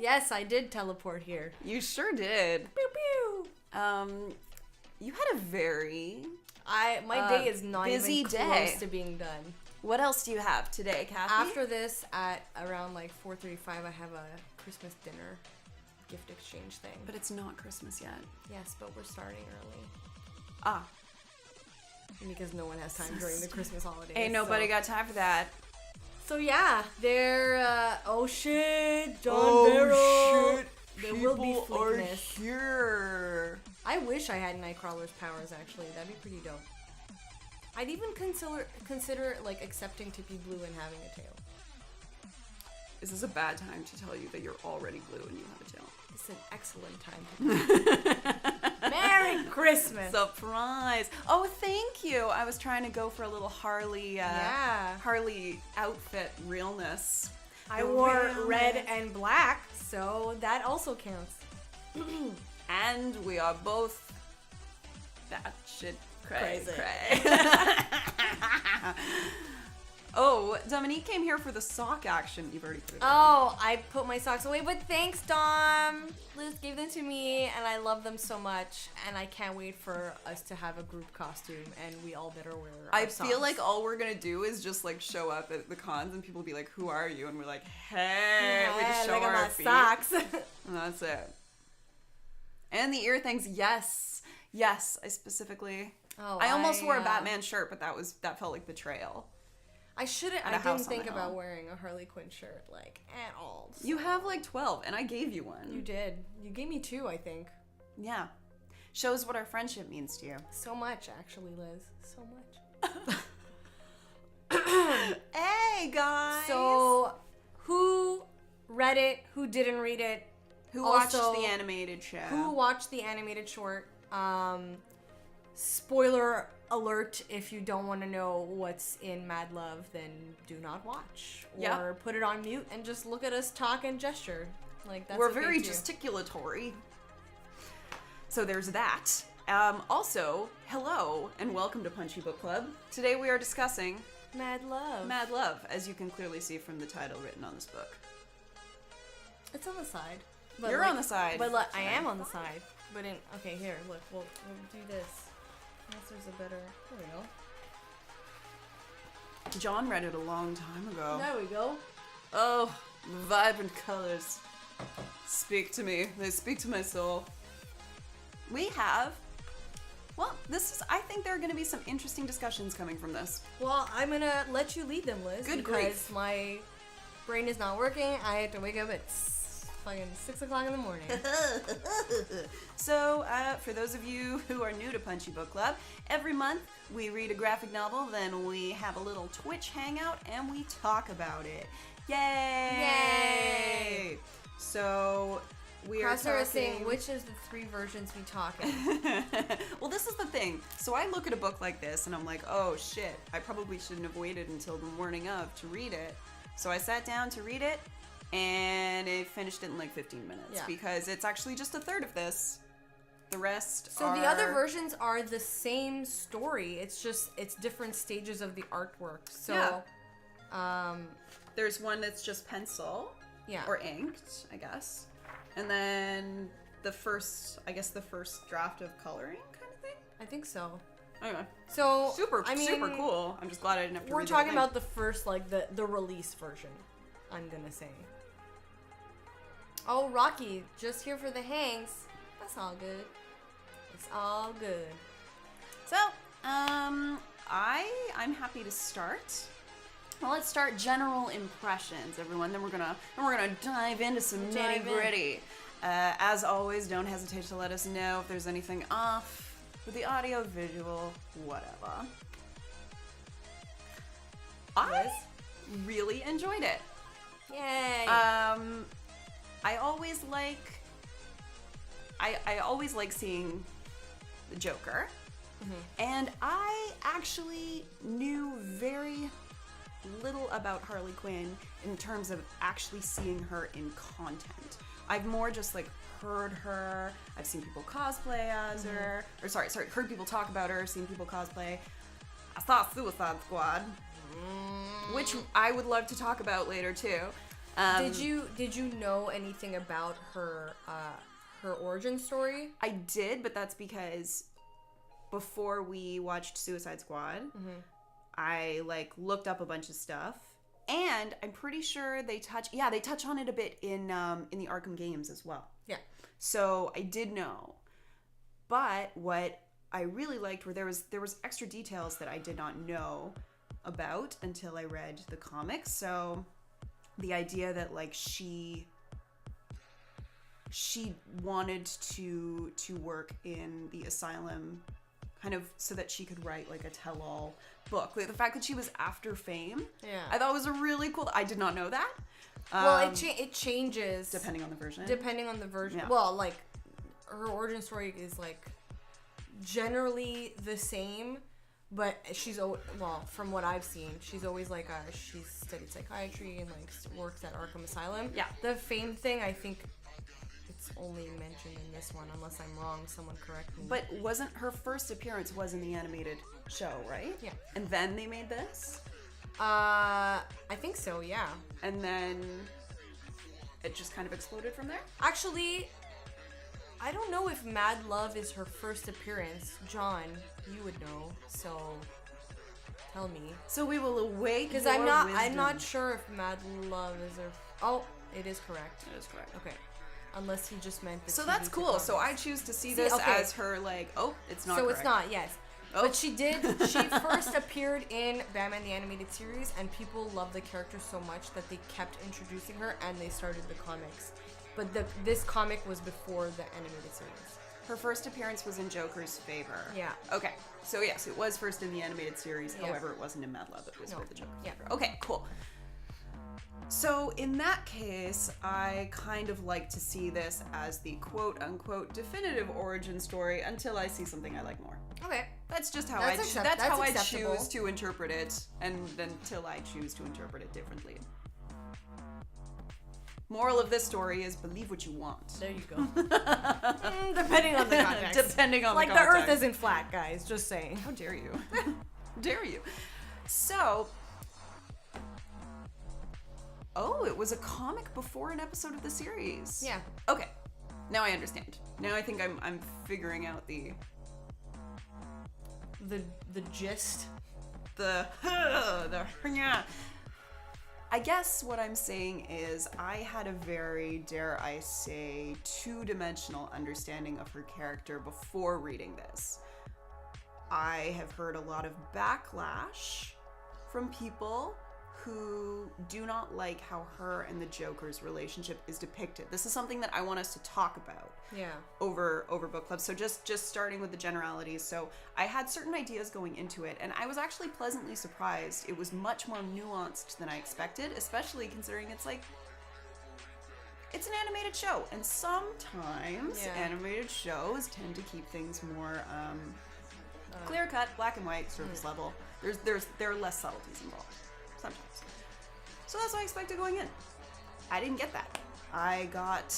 Yes, I did teleport here. You sure did. Pew pew. You had a very My day is not busy even day. close to being done. What else do you have today, Cathy? After this, at around like 4:35, I have a Christmas dinner gift exchange thing. But it's not Christmas yet. Yes, but we're starting early. Ah. Because no one has time during the Christmas holidays. Ain't nobody got time for that. So yeah, they're, oh shit, John Barrow. Shit. There will be People are fleetness. here. I wish I had Nightcrawler's powers, actually. That'd be pretty dope. I'd even consider like accepting to be blue and having a tail. Is this a bad time to tell you that you're already blue and you have a tail? It's an excellent time. Merry Christmas! Surprise! Oh, thank you. I was trying to go for a little Harley, Harley outfit realness. I wore red and black, so that also counts. And we are both batshit crazy. Oh, Dominique came here for the sock action. You've already put it Oh, I put my socks away, but thanks, Dom. Liz gave them to me, and I love them so much, and I can't wait for us to have a group costume, and we all better wear our socks. feel like all we're gonna do is just like show up at the cons, and people be like, "Who are you?" And we're like, "Hey, we just show look at our my feet." socks. And that's it. And the ear things, yes, I specifically. Oh, I almost wore a Batman shirt, but that felt like betrayal. I shouldn't. At a I house didn't on think the about hill. wearing a Harley Quinn shirt like at all. So. You have like 12, and I gave you one. You did. You gave me 2, I think. Yeah. Shows what our friendship means to you. So much, actually, Liz. So much. Hey, guys! So, who read it? Who didn't read it? Who Also, watched the animated show? Who watched the animated short? Spoiler alert, if you don't want to know what's in Mad Love, then do not watch. Or put it on mute and just look at us talk and gesture. Like, that's We're okay very too. gesticulatory. So there's that. Also, hello and welcome to Punchy Book Club. Today we are discussing Mad Love. Mad Love, as you can clearly see from the title written on this book. It's on the side. But You're on the side. But look, I am on the side. But okay, here, look, we'll do this. Unless there's a better. There we go. John read it a long time ago. There we go. Oh, vibrant colors speak to me. They speak to my soul. We have. Well, I think there are going to be some interesting discussions coming from this. Well, I'm gonna let you lead them, Liz. Good because grief. my brain is not working. I have to wake up at fucking 6 o'clock in the morning. So, for those of you who are new to Punchy Book Club, every month we read a graphic novel, then we have a little Twitch hangout, and we talk about it. Yay! Yay! So, we are Crosshair is talking... saying, which is the 3 versions we talk in? Well, this is the thing. So I look at a book like this, and I'm like, oh shit, I probably shouldn't have waited until the morning of to read it. So I sat down to read it, and it finished it in like 15 minutes, because it's actually just a third of this. The rest So the other versions are the same story. It's just, it's different stages of the artwork. So, there's one that's just pencil. Yeah. Or inked, I guess. And then the first draft of coloring kind of thing. I think so. Anyway. So, Super cool. I'm just glad I didn't have to we're read talking the whole about the first, like, the release version, I'm gonna say. Oh, Rocky, just here for the hangs. That's all good. It's all good. So, I'm happy to start. Well, let's start general impressions, everyone. Then we're gonna dive into some nitty gritty. As always, don't hesitate to let us know if there's anything off with the audio, visual, whatever. I really enjoyed it. Yay! I always like seeing the Joker, and I actually knew very little about Harley Quinn in terms of actually seeing her in content. I've more just like heard her. I've seen people cosplay as her, or heard people talk about her, seen people cosplay. I saw Suicide Squad, which I would love to talk about later too. Did you know anything about her origin story? I did, but that's because before we watched Suicide Squad, I like looked up a bunch of stuff, and I'm pretty sure they touch on it a bit in the Arkham games as well. Yeah. So I did know, but what I really liked were there was extra details that I did not know about until I read the comics. So the idea that like she wanted to work in the asylum kind of so that she could write like a tell-all book. Like, the fact that she was after fame, I thought was a really cool. I did not know that. Well, it changes depending on the version. Yeah. Well, like her origin story is like generally the same, but from what I've seen, she's always like she's studied psychiatry and like works at Arkham Asylum. Yeah. The fame thing, I think it's only mentioned in this one, unless I'm wrong. Someone correct me. But wasn't her first appearance was in the animated show, right? Yeah. And then they made this? I think so, yeah. And then it just kind of exploded from there? Actually, I don't know if Mad Love is her first appearance. John, you would know, so tell me. So we will await because your I'm not sure if Mad Love is her. Oh, it is correct. It is correct. Okay. Unless he just meant the So TV that's cool. performance. So I choose to see this as her like, it's not. So correct. it's not, yes. Oh. But she first appeared in Batman the Animated Series, and people loved the character so much that they kept introducing her, and they started the comics. But this comic was before the animated series. Her first appearance was in Joker's Favor. Yeah. Okay. So yes, it was first in the animated series. Yeah. However, it wasn't in Mad Love. It was for the Joker. Yeah. Favor. Okay, cool. So in that case, I kind of like to see this as the quote-unquote definitive origin story until I see something I like more. Okay. That's just how That's I acceptable. choose to interpret it, and until I choose to interpret it differently. Moral of this story is believe what you want. There you go. Depending on the context. Depending on the context. Like, the earth isn't flat, guys. Just saying. How dare you? Dare you? So... Oh, it was a comic before an episode of the series. Yeah. Okay. Now I understand. Now I think I'm figuring out the gist. I guess what I'm saying is I had a very, dare I say, two-dimensional understanding of her character before reading this. I have heard a lot of backlash from people who do not like how her and the Joker's relationship is depicted. This is something that I want us to talk about. Yeah. Over book club. So just starting with the generalities. So I had certain ideas going into it, and I was actually pleasantly surprised. It was much more nuanced than I expected, especially considering it's an animated show, and sometimes animated shows tend to keep things more clear cut, black and white, surface level. There are less subtleties involved. Sometimes. So that's what I expected going in. I didn't get that. I got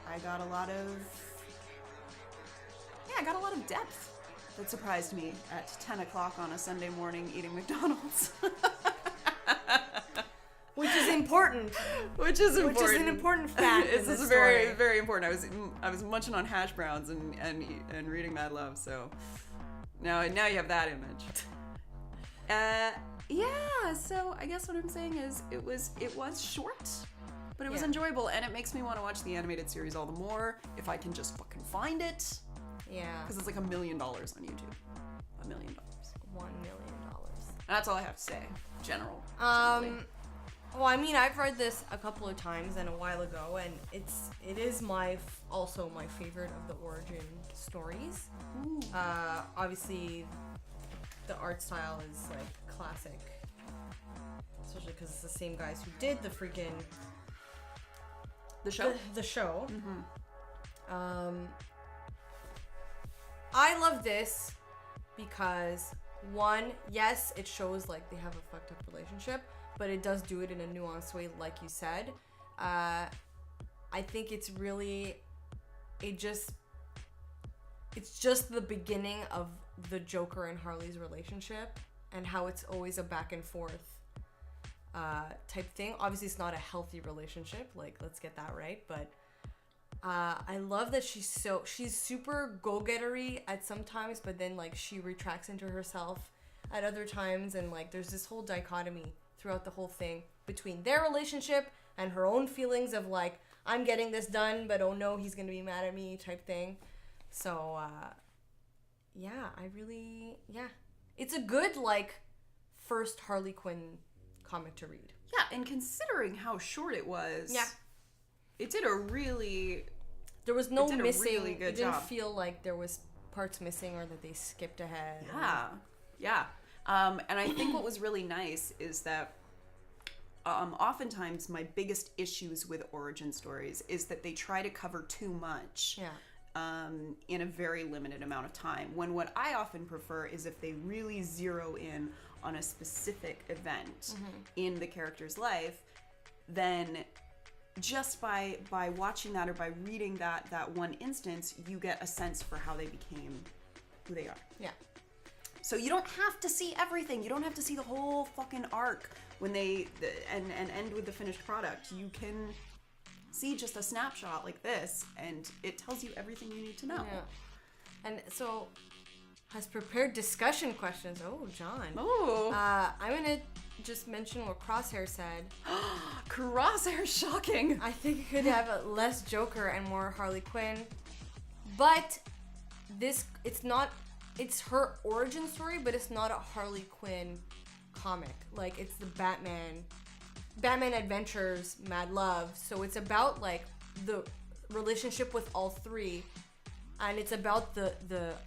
a lot of depth that surprised me at 10 o'clock on a Sunday morning eating McDonald's. Which is important. Which is important. Which is an important fact. This is very, very important. I was munching on hash browns and reading Mad Love, so now you have that image. Yeah, so I guess what I'm saying is it was short, but it was enjoyable, and it makes me want to watch the animated series all the more if I can just fucking find it. Yeah. Because it's like $1 million on YouTube. $1 million. $1 million. That's all I have to say. Generally. Well, I mean, I've read this a couple of times and a while ago, and it is also my favorite of the origin stories. Ooh. Obviously, the art style is like classic, especially because it's the same guys who did the freaking the show. The show. Mm-hmm. I love this because one, yes, it shows like they have a fucked up relationship, but it does do it in a nuanced way, like you said. I think it's just the beginning of the Joker and Harley's relationship, and how it's always a back and forth type thing. Obviously, it's not a healthy relationship. Like, let's get that right. But I love that she's super go-gettery at some times, but then like she retracts into herself at other times, and like there's this whole dichotomy throughout the whole thing between their relationship and her own feelings of like, I'm getting this done, but oh no, he's gonna be mad at me type thing. So it's a good like first Harley Quinn comic to read. Yeah, and considering how short it was, it did a really there was no missing. Really good it didn't job. feel like there was parts missing or that they skipped ahead. Yeah. And I think what was really nice is that oftentimes my biggest issues with origin stories is that they try to cover too much in a very limited amount of time. When what I often prefer is if they really zero in on a specific event in the character's life, then just by watching that or by reading that one instance, you get a sense for how they became who they are. Yeah. So you don't have to see everything. You don't have to see the whole fucking arc when and end with the finished product. You can see just a snapshot like this, and it tells you everything you need to know. Yeah. And so, has prepared discussion questions. Oh, John. Oh. I'm gonna just mention what Crosshair said. Crosshair, shocking. I think it could have a less Joker and more Harley Quinn, but it's her origin story, but it's not a Harley Quinn comic. Like, it's the Batman Adventures, Mad Love. So it's about like the relationship with all three, and it's about the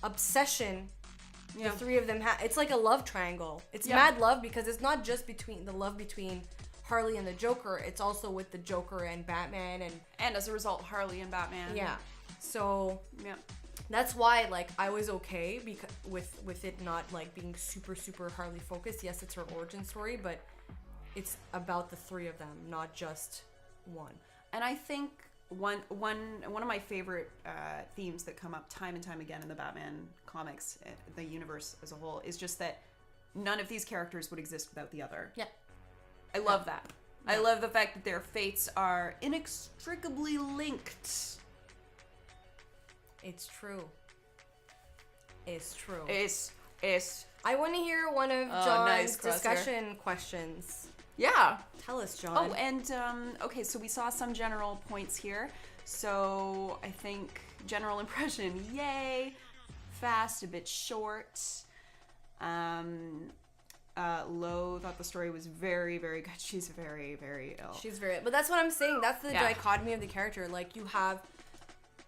obsession the three of them have. It's like a love triangle. It's mad love because it's not just between Harley and the Joker. It's also with the Joker and Batman, and as a result, Harley and Batman. Yeah. So that's why like I was okay because with it not like being super super Harley focused. Yes, it's her origin story, but it's about the three of them, not just one. And I think one of my favorite themes that come up time and time again in the Batman comics, the universe as a whole, is just that none of these characters would exist without the other. Yeah. I love that. Yeah. I love the fact that their fates are inextricably linked. It's true. It's true. It's. I want to hear one of John's discussion questions. Yeah. Tell us, John. Oh, and, okay, so we saw some general points here. So, I think general impression, yay. Fast, a bit short. Lo thought the story was very, very good. She's very, very ill. But that's what I'm saying. That's the dichotomy of the character. Like, you have,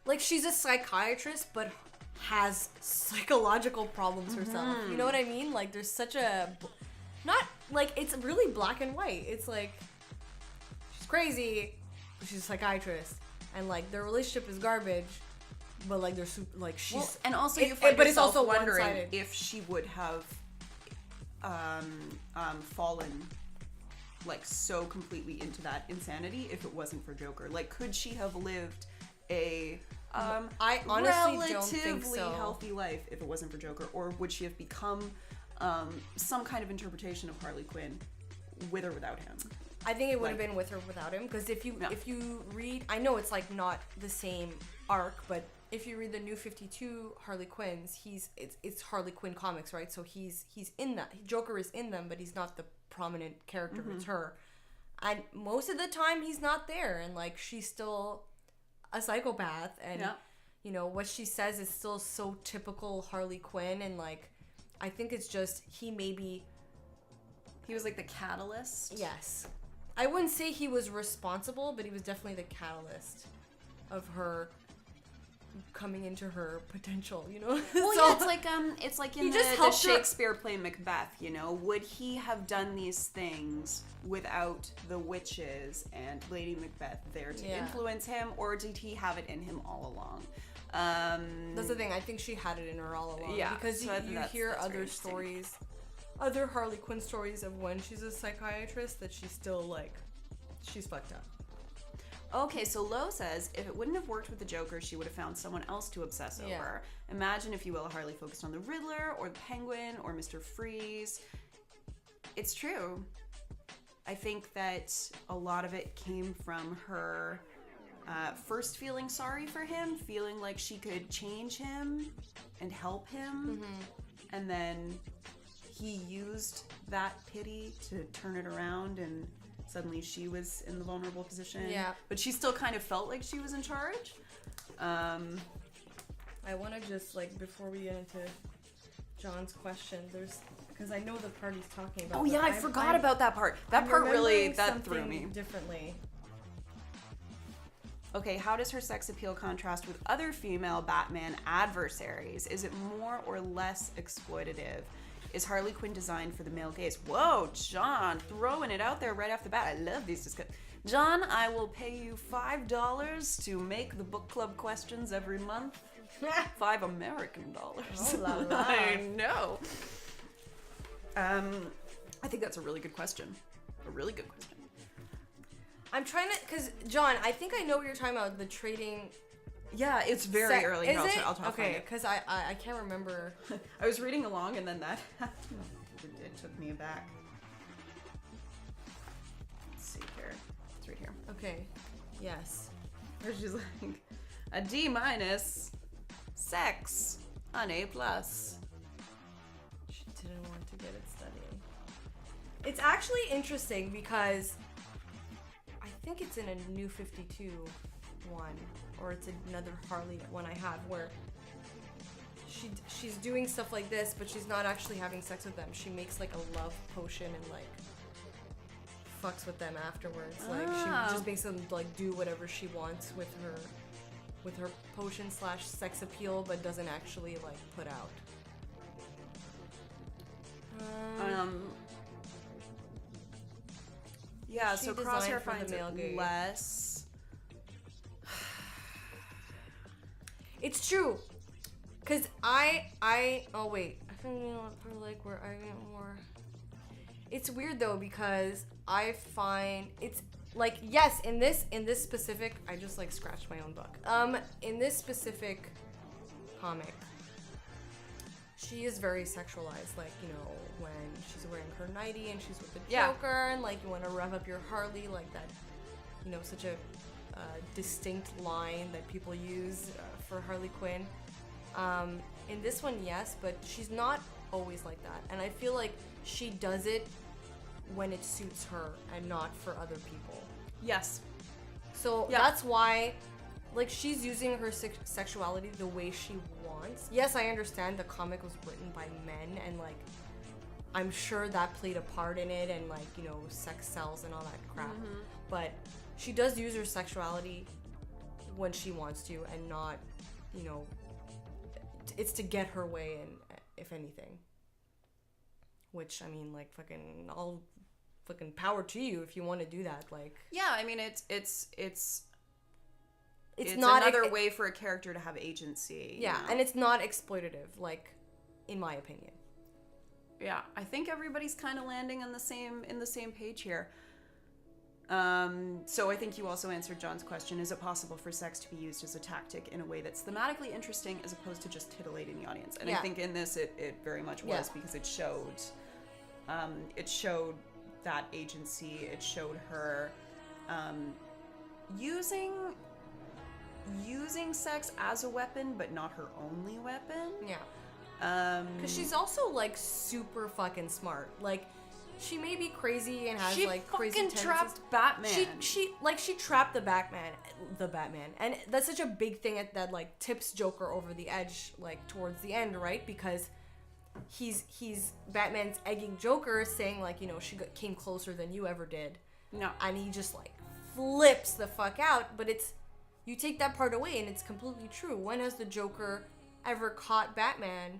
like, she's a psychiatrist, but has psychological problems herself. You know what I mean? Like, there's such a... Not, like, it's really black and white. It's like, she's crazy, but she's a psychiatrist. And, like, their relationship is garbage, but, like, they're super, like, she's... Well, and also you find but yourself it's also wondering one-sided. if she would have fallen, like, so completely into that insanity if it wasn't for Joker. Like, could she have lived a... I honestly don't think relatively so. healthy life if it wasn't for Joker? Or would she have become... some kind of interpretation of Harley Quinn with or without him? I think it would have been with or without him, because if you read, I know it's like not the same arc, but if you read the New 52 Harley Quinns, it's Harley Quinn comics, right? So he's in that. Joker is in them, but he's not the prominent character. It's her, and most of the time he's not there, and like she's still a psychopath, and you know what she says is still so typical Harley Quinn, and like. I think it's just he was like the catalyst. Yes. I wouldn't say he was responsible, but he was definitely the catalyst of her coming into her potential, you know? Well, so, it's like in the Shakespeare play Macbeth, you know? Would he have done these things without the witches and Lady Macbeth there to influence him, or did he have it in him all along? That's the thing. I think she had it in her all along. Yeah, because you hear other stories, other Harley Quinn stories of when she's a psychiatrist that she's still like, she's fucked up. Okay, so Lo says, if it wouldn't have worked with the Joker, she would have found someone else to obsess over. Imagine, if you will, Harley focused on the Riddler or the Penguin or Mr. Freeze. It's true. I think that a lot of it came from her first feeling sorry for him, feeling like she could change him and help him, and then he used that pity to turn it around, and suddenly she was in the vulnerable position. Yeah. But she still kind of felt like she was in charge. I want to just, like, before we get into John's question, because I know the part he's talking about. Oh yeah, I forgot about that part. That part really, that threw me. Differently. Okay, how does her sex appeal contrast with other female Batman adversaries? Is it more or less exploitative? Is Harley Quinn designed for the male gaze? Whoa, John, throwing it out there right off the bat. I love these discussions. John, I will pay you $5 to make the book club questions every month. $5 American dollars. Oh, la, la. I know. I think that's a really good question. A really good question. I'm trying to, because John, I think I know what you're talking about. The trading. Yeah, it's very early. Is I'll it? try to find Okay, it. because I can't remember. I was reading along and then that it took me aback. Let's see here. It's right here. Okay. Yes. Where she's like, a D-, sex, an A+. She didn't want to get it studying. It's actually interesting because I think it's in a New 52 one, or it's another Harley one I have, where she's doing stuff like this, but she's not actually having sex with them. She makes like a love potion and like fucks with them afterwards. Like she just makes them like do whatever she wants with her potion / sex appeal, but doesn't actually like put out. Yeah, She so designed Crosshair for the finds male it gaze. less. It's true, cause oh wait, I think you know what part like where I get more. It's weird though because I find it's like yes in this specific I just like scratched my own book. In this specific comic, she is very sexualized. Like you know when she's wearing her nightie and she's with the Joker and like you want to rev up your Harley like that. You know such a distinct line that people use for Harley Quinn. In this one, yes, but she's not always like that. And I feel like she does it when it suits her and not for other people. Yes. So that's why, like, she's using her sexuality the way she wants. Yes, I understand the comic was written by men and, like, I'm sure that played a part in it and, like, you know, sex sells and all that crap. Mm-hmm. But she does use her sexuality when she wants to and not, you know, it's to get her way and if anything. Which, I mean, like, all fucking power to you if you want to do that, like. Yeah, I mean, it's not another way for a character to have agency. Yeah, you know? and it's not exploitative, like, in my opinion. Yeah, I think everybody's kind of landing on the same page here. So I think you also answered John's question. Is it possible for sex to be used as a tactic in a way that's thematically interesting as opposed to just titillating the audience? And I think in this it very much was because it showed that agency. It showed her using sex as a weapon, but not her only weapon. Yeah. Because she's also, like, super fucking smart. Like, she may be crazy and has, like, crazy tendencies. She fucking trapped Batman. She trapped the Batman. And that's such a big thing that, like, tips Joker over the edge, like, towards the end, right? Because Batman's egging Joker, saying, like, you know, she came closer than you ever did. No. And he just, like, flips the fuck out. But you take that part away and it's completely true. When has the Joker ever caught Batman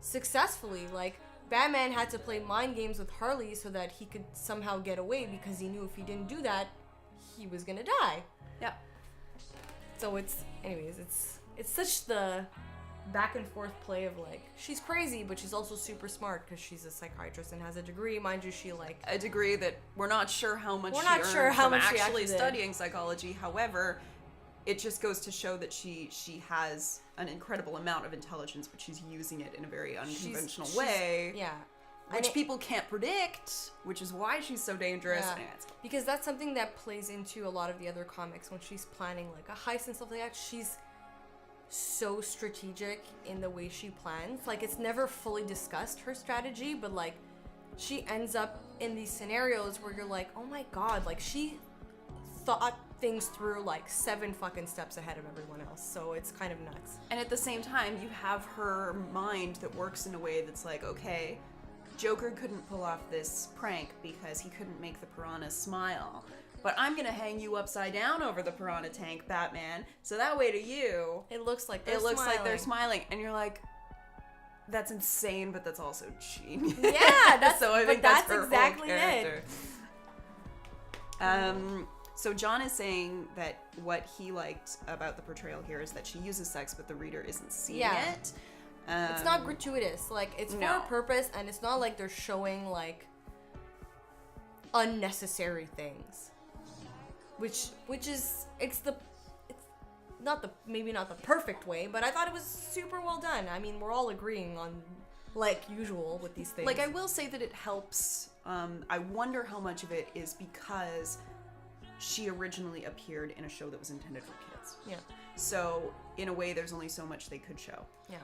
successfully? Like, Batman had to play mind games with Harley so that he could somehow get away because he knew if he didn't do that, he was gonna die. Yeah. So it's such the back and forth play of, like, she's crazy, but she's also super smart because she's a psychiatrist and has a degree. Mind you, she, like... A degree that we're not sure how much she earned from actually studying psychology. However, it just goes to show that she has an incredible amount of intelligence, but she's using it in a very unconventional way. Yeah. which people can't predict, which is why she's so dangerous. Yeah. And it's- Because that's something that plays into a lot of the other comics when she's planning like a heist and stuff like that. She's so strategic in the way she plans. Like, it's never fully discussed, her strategy, but like she ends up in these scenarios where you're like, oh my god, like she thought things through like 7 fucking steps ahead of everyone else. So it's kind of nuts. And at the same time, you have her mind that works in a way that's like, okay, Joker couldn't pull off this prank because he couldn't make the piranha smile. But I'm gonna hang you upside down over the piranha tank, Batman. So that way to you, It looks like they're smiling. And you're like, that's insane, but that's also genius. Yeah, that's so I think that's her exactly whole character. So John is saying that what he liked about the portrayal here is that she uses sex, but the reader isn't seeing it. It's not gratuitous. Like, it's for a purpose, and it's not like they're showing like unnecessary things. Which is maybe not the perfect way, but I thought it was super well done. I mean, we're all agreeing on, like usual with these things. Like, I will say that it helps. I wonder how much of it is because she originally appeared in a show that was intended for kids. Yeah. So, in a way, there's only so much they could show. Yeah.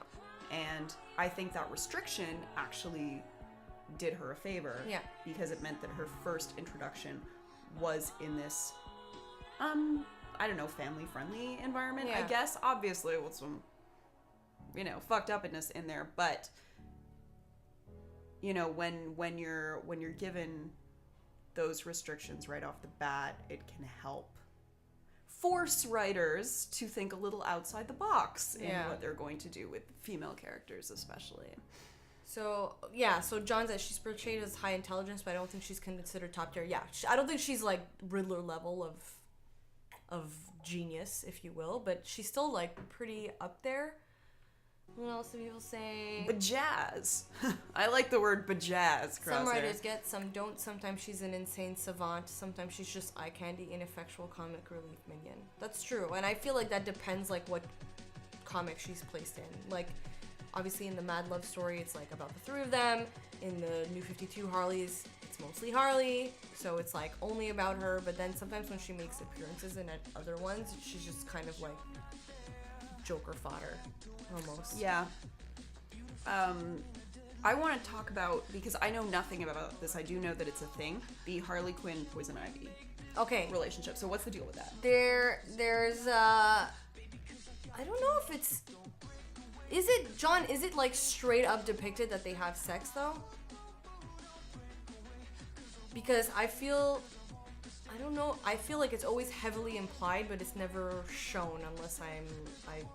And I think that restriction actually did her a favor. Yeah. Because it meant that her first introduction was in this, I don't know, family-friendly environment, I guess. Obviously, with some, fucked upness in there. But, when you're given those restrictions right off the bat, it can help force writers to think a little outside the box in what they're going to do with female characters, especially. So John says she's portrayed as high intelligence, but I don't think she's considered top tier. Yeah, I don't think she's like Riddler level of genius, if you will, but she's still like pretty up there. What else do people say? Bajazz. I like the word bajazz, Crosshair. Some writers get, some don't. Sometimes she's an insane savant. Sometimes she's just eye candy, ineffectual comic relief minion. That's true. And I feel like that depends like what comic she's placed in. Like, obviously in the Mad Love story, it's like about the 3 of them. In the New 52 Harleys, it's mostly Harley. So it's like only about her. But then sometimes when she makes appearances in other ones, she's just kind of like Joker fodder. Almost. Yeah. I want to talk about, because I know nothing about this, I do know that it's a thing, the Harley Quinn Poison Ivy relationship. So what's the deal with that? There's I don't know if it's, is it like straight up depicted that they have sex though? Because I don't know. I feel like it's always heavily implied, but it's never shown unless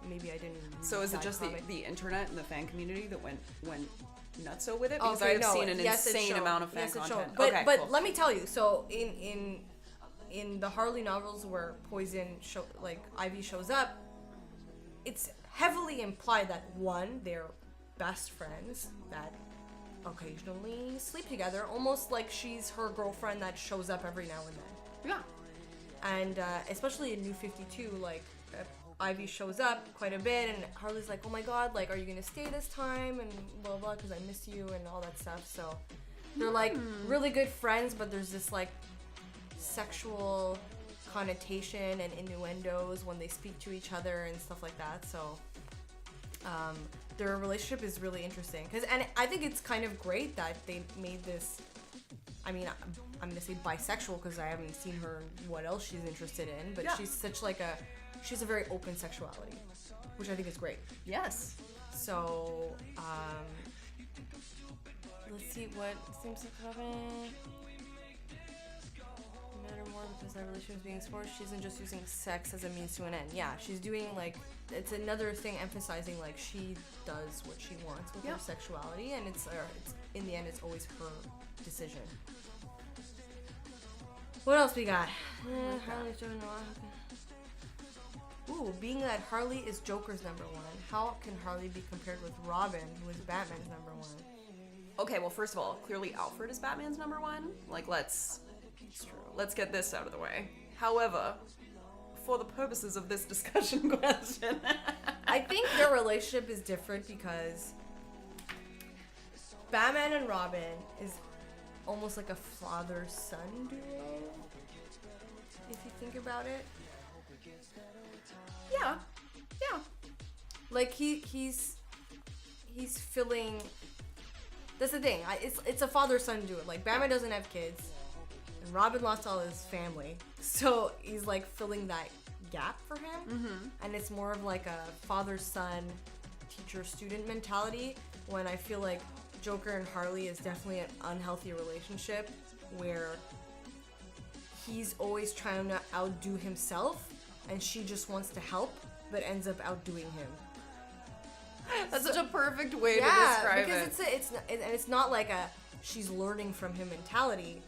maybe I didn't read So is it just the internet and the fan community that went nutso with it? Because Okay, I've seen an insane amount of fan content. But okay, but cool. let me tell you. So in the Harley novels where Ivy shows up, it's heavily implied that one, they're best friends that occasionally sleep together, almost like she's her girlfriend that shows up every now and then. Yeah. And especially in New 52, like, Ivy shows up quite a bit, and Harley's like, oh my god, like, are you gonna stay this time? And blah, blah, because I miss you, and all that stuff. So they're, like, really good friends, but there's this, like, sexual connotation and innuendos when they speak to each other and stuff like that. So their relationship is really interesting. And I think it's kind of great that they made this, I mean, I'm gonna say bisexual because I haven't seen her what else she's interested in, but she's such like she's a very open sexuality, which I think is great. Yes. So let's see what seems to happen. Matter more because that relationship is being explored. She isn't just using sex as a means to an end. Yeah, she's doing like, it's another thing emphasizing like she does what she wants with her sexuality, and it's in the end it's always her decision. What else we got? Ooh, being that Harley is Joker's number 1, how can Harley be compared with Robin, who is Batman's number 1? Okay, well, first of all, clearly Alfred is Batman's number 1. Like, let's get this out of the way. However, for the purposes of this discussion question, I think their relationship is different because Batman and Robin is almost like a father-son duo, if you think about it. Yeah. Like he's filling. That's the thing. It's a father-son duo. Like Batman doesn't have kids, and Robin lost all his family, so he's like filling that gap for him. Mm-hmm. And it's more of like a father-son, teacher-student mentality. When I feel like Joker and Harley is definitely an unhealthy relationship, where he's always trying to outdo himself, and she just wants to help, but ends up outdoing him. That's such a perfect way to describe it. Yeah, because it's not like a she's learning from him mentality.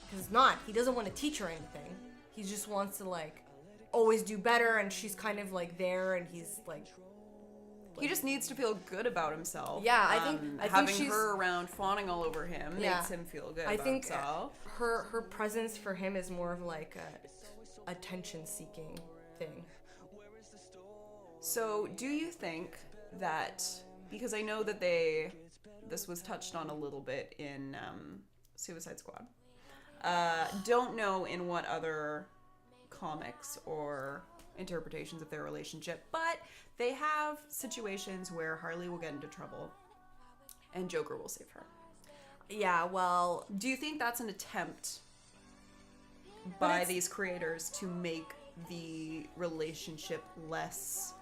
Because it's not. He doesn't want to teach her anything. He just wants to like always do better, and she's kind of like there, and he's like. He just needs to feel good about himself. Yeah, I think having her around, fawning all over him, makes him feel good about himself. Her presence for him is more of like a attention-seeking thing. So, do you think that, because I know that this was touched on a little bit in Suicide Squad, don't know in what other comics or interpretations of their relationship, but they have situations where Harley will get into trouble and Joker will save her. Yeah, well, do you think that's an attempt by these creators to make the relationship less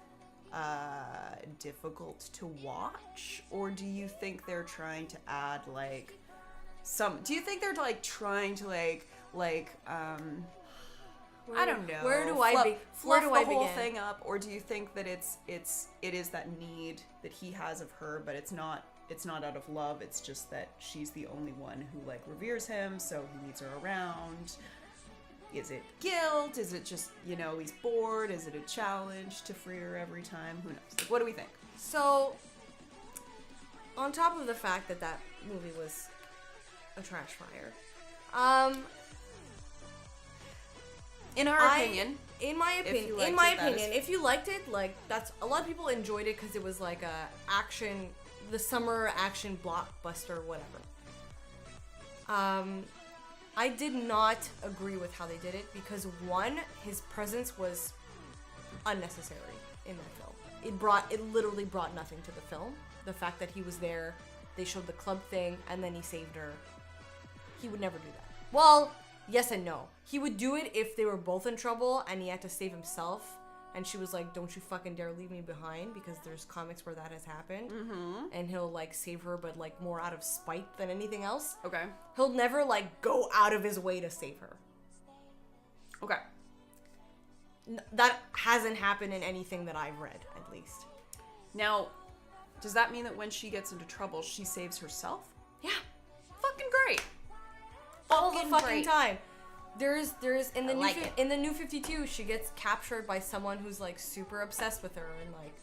difficult to watch? Or do you think they're trying to add like do you think they're like trying to I don't know. Where do I begin? Whole thing up, or do you think that it is that need that he has of her, but it's not out of love. It's just that she's the only one who like reveres him, so he needs her around. Is it guilt? Is it just he's bored? Is it a challenge to free her every time? Who knows? Like, what do we think? So, on top of the fact that movie was a trash fire, in my opinion, if you liked it, like that's a lot of people enjoyed it because it was like the summer action blockbuster, whatever. I did not agree with how they did it because one, his presence was unnecessary in that film. It literally brought nothing to the film. The fact that he was there, they showed the club thing, and then he saved her. He would never do that. Well, yes and no. He would do it if they were both in trouble and he had to save himself. And she was like, don't you fucking dare leave me behind, because there's comics where that has happened. Mm-hmm. And he'll like save her, but like more out of spite than anything else. Okay. He'll never like go out of his way to save her. Okay. That hasn't happened in anything that I've read, at least. Now, does that mean that when she gets into trouble, she saves herself? Yeah. Fucking great. All the fucking time. There's in the New 52, she gets captured by someone who's like super obsessed with her, and like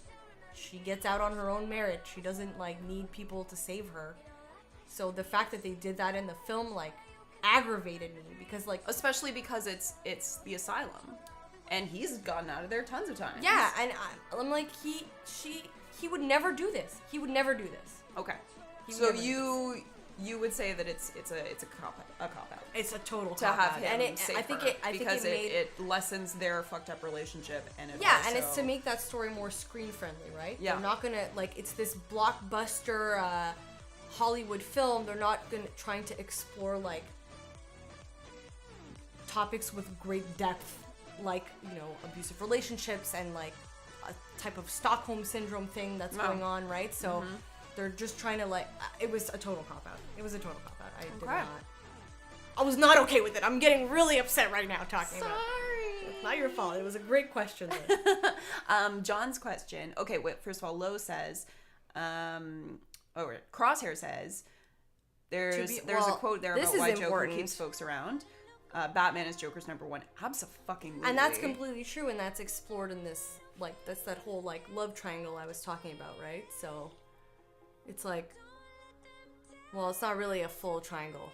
she gets out on her own merit. She doesn't like need people to save her. So the fact that they did that in the film like aggravated me, because like, especially because it's the asylum, and he's gotten out of there tons of times. Yeah, and I'm like he would never do this. He would never do this. Okay. So you would say that it's a cop out. It's a total to cop have out. him And save her, because it lessens their fucked up relationship, and and it's to make that story more screen friendly, right? Yeah. They're not gonna it's this blockbuster Hollywood film. They're not trying to explore like topics with great depth, like abusive relationships and like a type of Stockholm syndrome thing that's going on, right? So. Mm-hmm. They're just trying to it was a total cop-out. It was a total cop-out. I was not okay with it. I'm getting really upset right now talking about it. Sorry. It's not your fault. It was a great question. John's question. Okay, wait, first of all, Lo says, Crosshair says, there's a quote there about why Joker keeps folks around. Batman is Joker's number one. Abso-fucking-lutely. And that's completely true, and that's explored in this, that's that whole, love triangle I was talking about, right? So... it's like, well, it's not really a full triangle.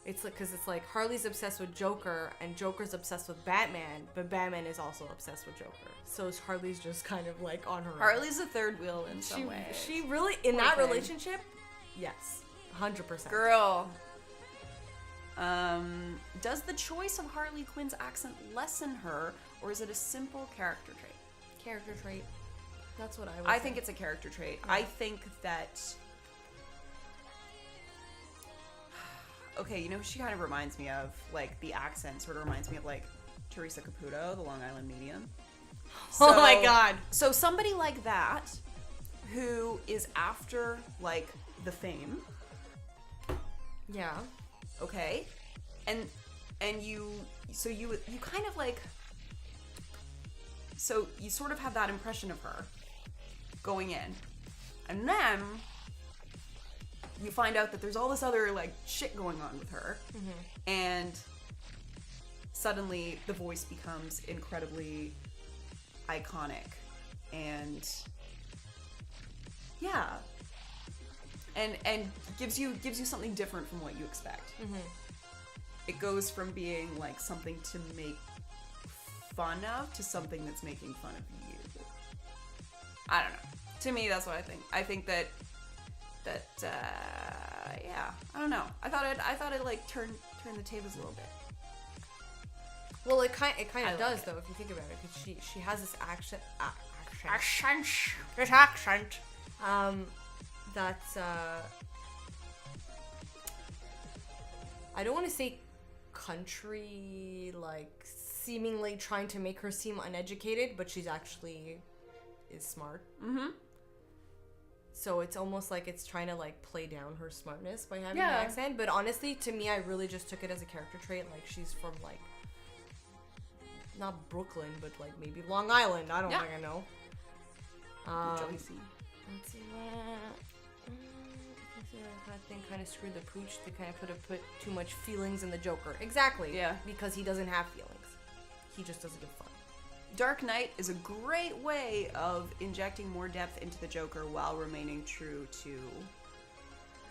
It's because it's like Harley's obsessed with Joker and Joker's obsessed with Batman, but Batman is also obsessed with Joker. So Harley's just kind of on her own. Harley's a third wheel in some way. She really, in that relationship, yes. 100%. Girl. Does the choice of Harley Quinn's accent lessen her, or is it a simple character trait? Character trait. That's what I would I say. think it's a character trait. Yeah. I think that... Okay, you know who she kind of reminds me of? Like, the accent sort of reminds me of, like, Teresa Caputo, the Long Island medium. Oh my god. So somebody like that, who is after, like, the fame, Yeah. okay? And you kind of, like... So you sort of have that impression of her going in. And then you find out that there's all this other, like, shit going on with her. Mm-hmm. And suddenly the voice becomes incredibly iconic. And yeah. And gives you something different from what you expect. Mm-hmm. It goes from being, like, something to make fun of to something that's making fun of you. I don't know. To me, that's what I think. I think that yeah, I don't know. I thought it like turn the tables a little bit. Well, it kind of does like though if you think about it, because she has this accent. That's I don't want to say country, like seemingly trying to make her seem uneducated, but she's actually is smart. Mm-hmm. So it's almost like it's trying to like play down her smartness by having an accent. But honestly, to me, I really just took it as a character trait. Like she's from like not Brooklyn, but like maybe Long Island. I don't think I know. Let's see. That thing kind of screwed the pooch. They kind of put too much feelings in the Joker. Exactly. Yeah. Because he doesn't have feelings. He just does it in fun. Dark Knight is a great way of injecting more depth into the Joker while remaining true to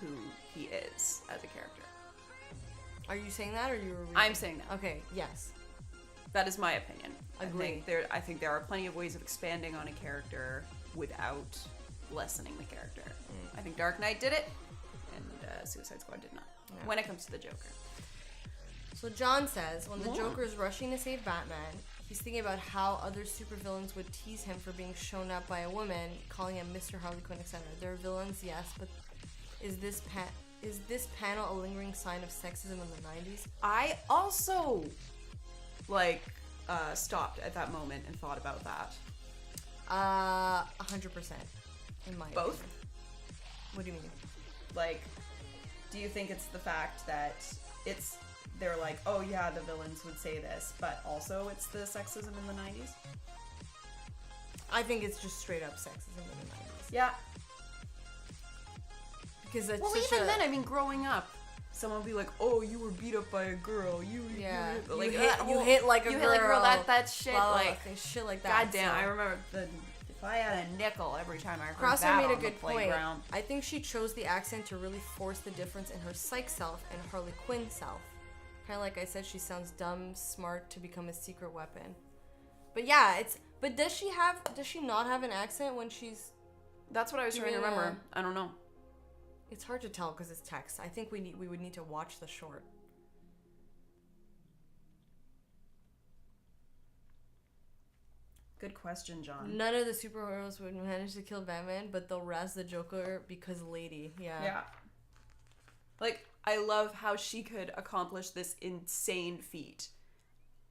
who he is as a character. Are you saying that, or you were? I'm saying that. Okay. Yes. That is my opinion. Agree. I think there are plenty of ways of expanding on a character without lessening the character. I think Dark Knight did it, and Suicide Squad did not. Yeah. When it comes to the Joker. So John says, when the Joker is rushing to save Batman, he's thinking about how other supervillains would tease him for being shown up by a woman, calling him Mr. Harley Quinn, etc. They're villains, yes, but is this panel a lingering sign of sexism in the 90s? I also, stopped at that moment and thought about that. 100%. In my Both? opinion. What do you mean? Like, do you think it's the fact that they're like, oh yeah, the villains would say this, but also it's the sexism in the 90s? I think it's just straight up sexism in the 90s. Yeah. Because that's even then, I mean, growing up, someone would be like, oh, you were beat up by a girl. You hit like a girl. That shit, shit like that. Goddamn, I remember if I had a nickel every time I heard Crosshair that made on a good the playground. point. I think she chose the accent to really force the difference in her psych self and Harley Quinn self. Kind of like I said, she sounds dumb, smart to become a secret weapon. But yeah, but does she not have an accent when she's... That's what I was trying to remember. I don't know. It's hard to tell because it's text. I think we would need to watch the short. Good question, John. None of the superheroes would manage to kill Batman, but they'll razz the Joker because lady. Yeah. Yeah. Like, I love how she could accomplish this insane feat,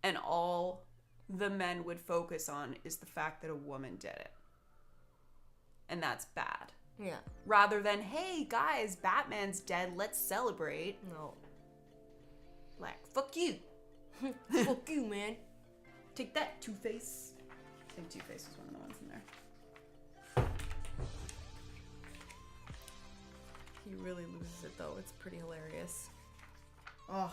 and all the men would focus on is the fact that a woman did it. And that's bad. Yeah. Rather than, hey, guys, Batman's dead, let's celebrate. No. Like, fuck you. Fuck you, man. Take that, Two-Face. I think Two-Face was one of the ones in there. He really loses it, though. It's pretty hilarious. Oh,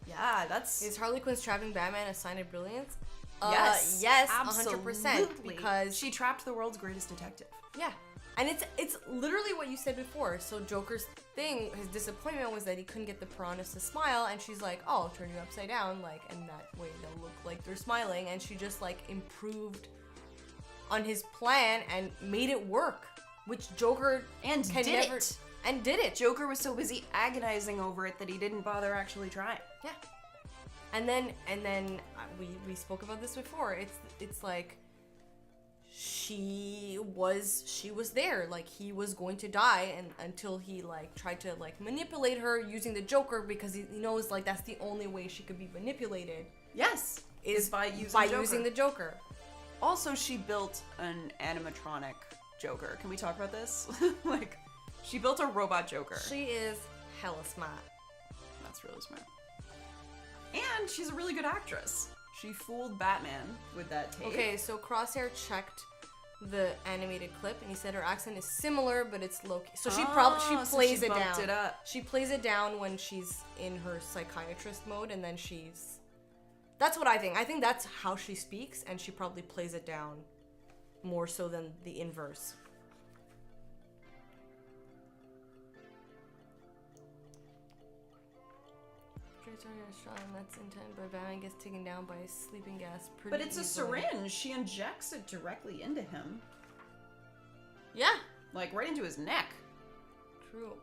yeah, Is Harley Quinn's trapping Batman a sign of brilliance? Yes. Yes, absolutely. 100%. Because she trapped the world's greatest detective. Yeah. And it's literally what you said before. So Joker's thing, his disappointment was that he couldn't get the piranhas to smile, and she's like, oh, I'll turn you upside down, and that way they'll look like they're smiling, and she just, improved on his plan and made it work, which Joker and can did never... it. And did it. Joker was so busy agonizing over it that he didn't bother actually trying. Yeah. And then we spoke about this before. It's like she was there, like he was going to die, and until he like tried to like manipulate her using the Joker, because he knows like that's the only way she could be manipulated. Yes, is by using the Joker. Also, she built an animatronic Joker. Can we talk about this? Like, she built a robot Joker. She is hella smart. That's really smart. And she's a really good actress. She fooled Batman with that tape. Okay, so Crosshair checked the animated clip, and he said her accent is similar, but it's low key. So she plays it down. It up. She plays it down when she's in her psychiatrist mode, and then she's... That's what I think. I think that's how she speaks, and she probably plays it down more so than the inverse. That's intended by Batman gets taken down by sleeping gas. But it's a syringe. She injects it directly into him. Yeah. Like right into his neck. True.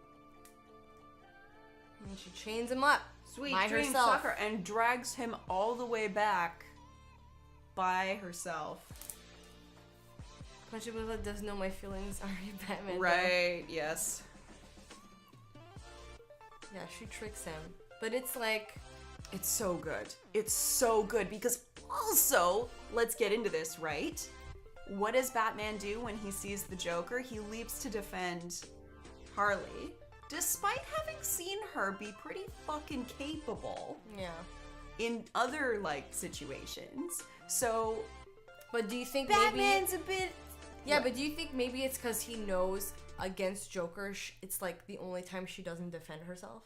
And she chains him up. Sweet by dream herself. sucker, and drags him all the way back by herself. Punchy does know my feelings are you, Batman. Right, yes. Yeah, she tricks him. But it's like... It's so good. It's so good because also, let's get into this, right? What does Batman do when he sees the Joker? He leaps to defend Harley, despite having seen her be pretty fucking capable. Yeah. In other, like, situations. So... But do you think Batman's a bit... Yeah, but do you think maybe it's because he knows against Joker, it's like the only time she doesn't defend herself?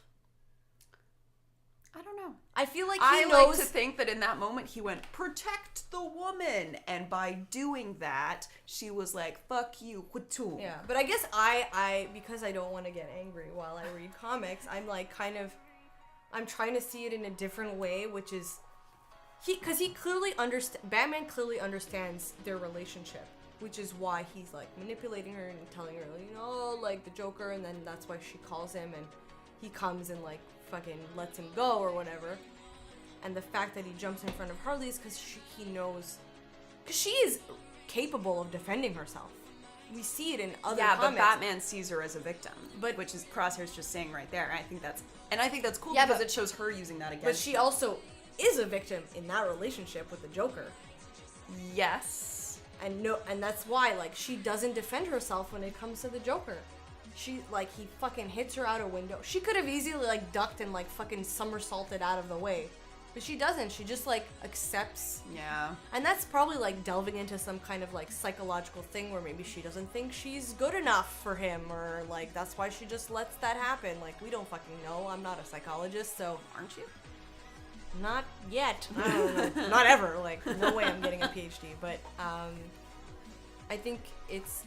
I don't know. I feel like I knows... like to think that in that moment he went, protect the woman. And by doing that, she was like, fuck you, too. Yeah, but I guess I because I don't want to get angry while I read comics, I'm like I'm trying to see it in a different way, which is, because he clearly Batman clearly understands their relationship, which is why he's like manipulating her and telling her, like the Joker, and then that's why she calls him and he comes and like fucking lets him go or whatever. And the fact that he jumps in front of Harley is because he knows, because she is capable of defending herself. We see it in other comics. But Batman sees her as a victim, which is Crosshair's just saying right there. And I think that's cool because it shows her using that against But she also is a victim in that relationship with the Joker. Yes. And that's why like she doesn't defend herself when it comes to the Joker. He fucking hits her out a window. She could have easily like ducked and like fucking somersaulted out of the way. But she doesn't. She just like accepts. Yeah. And that's probably like delving into some kind of like psychological thing where maybe she doesn't think she's good enough for him, or like that's why she just lets that happen. Like we don't fucking know. I'm not a psychologist, so aren't you? Not yet. I don't know. Not ever. Like no way I'm getting a PhD. But I think it's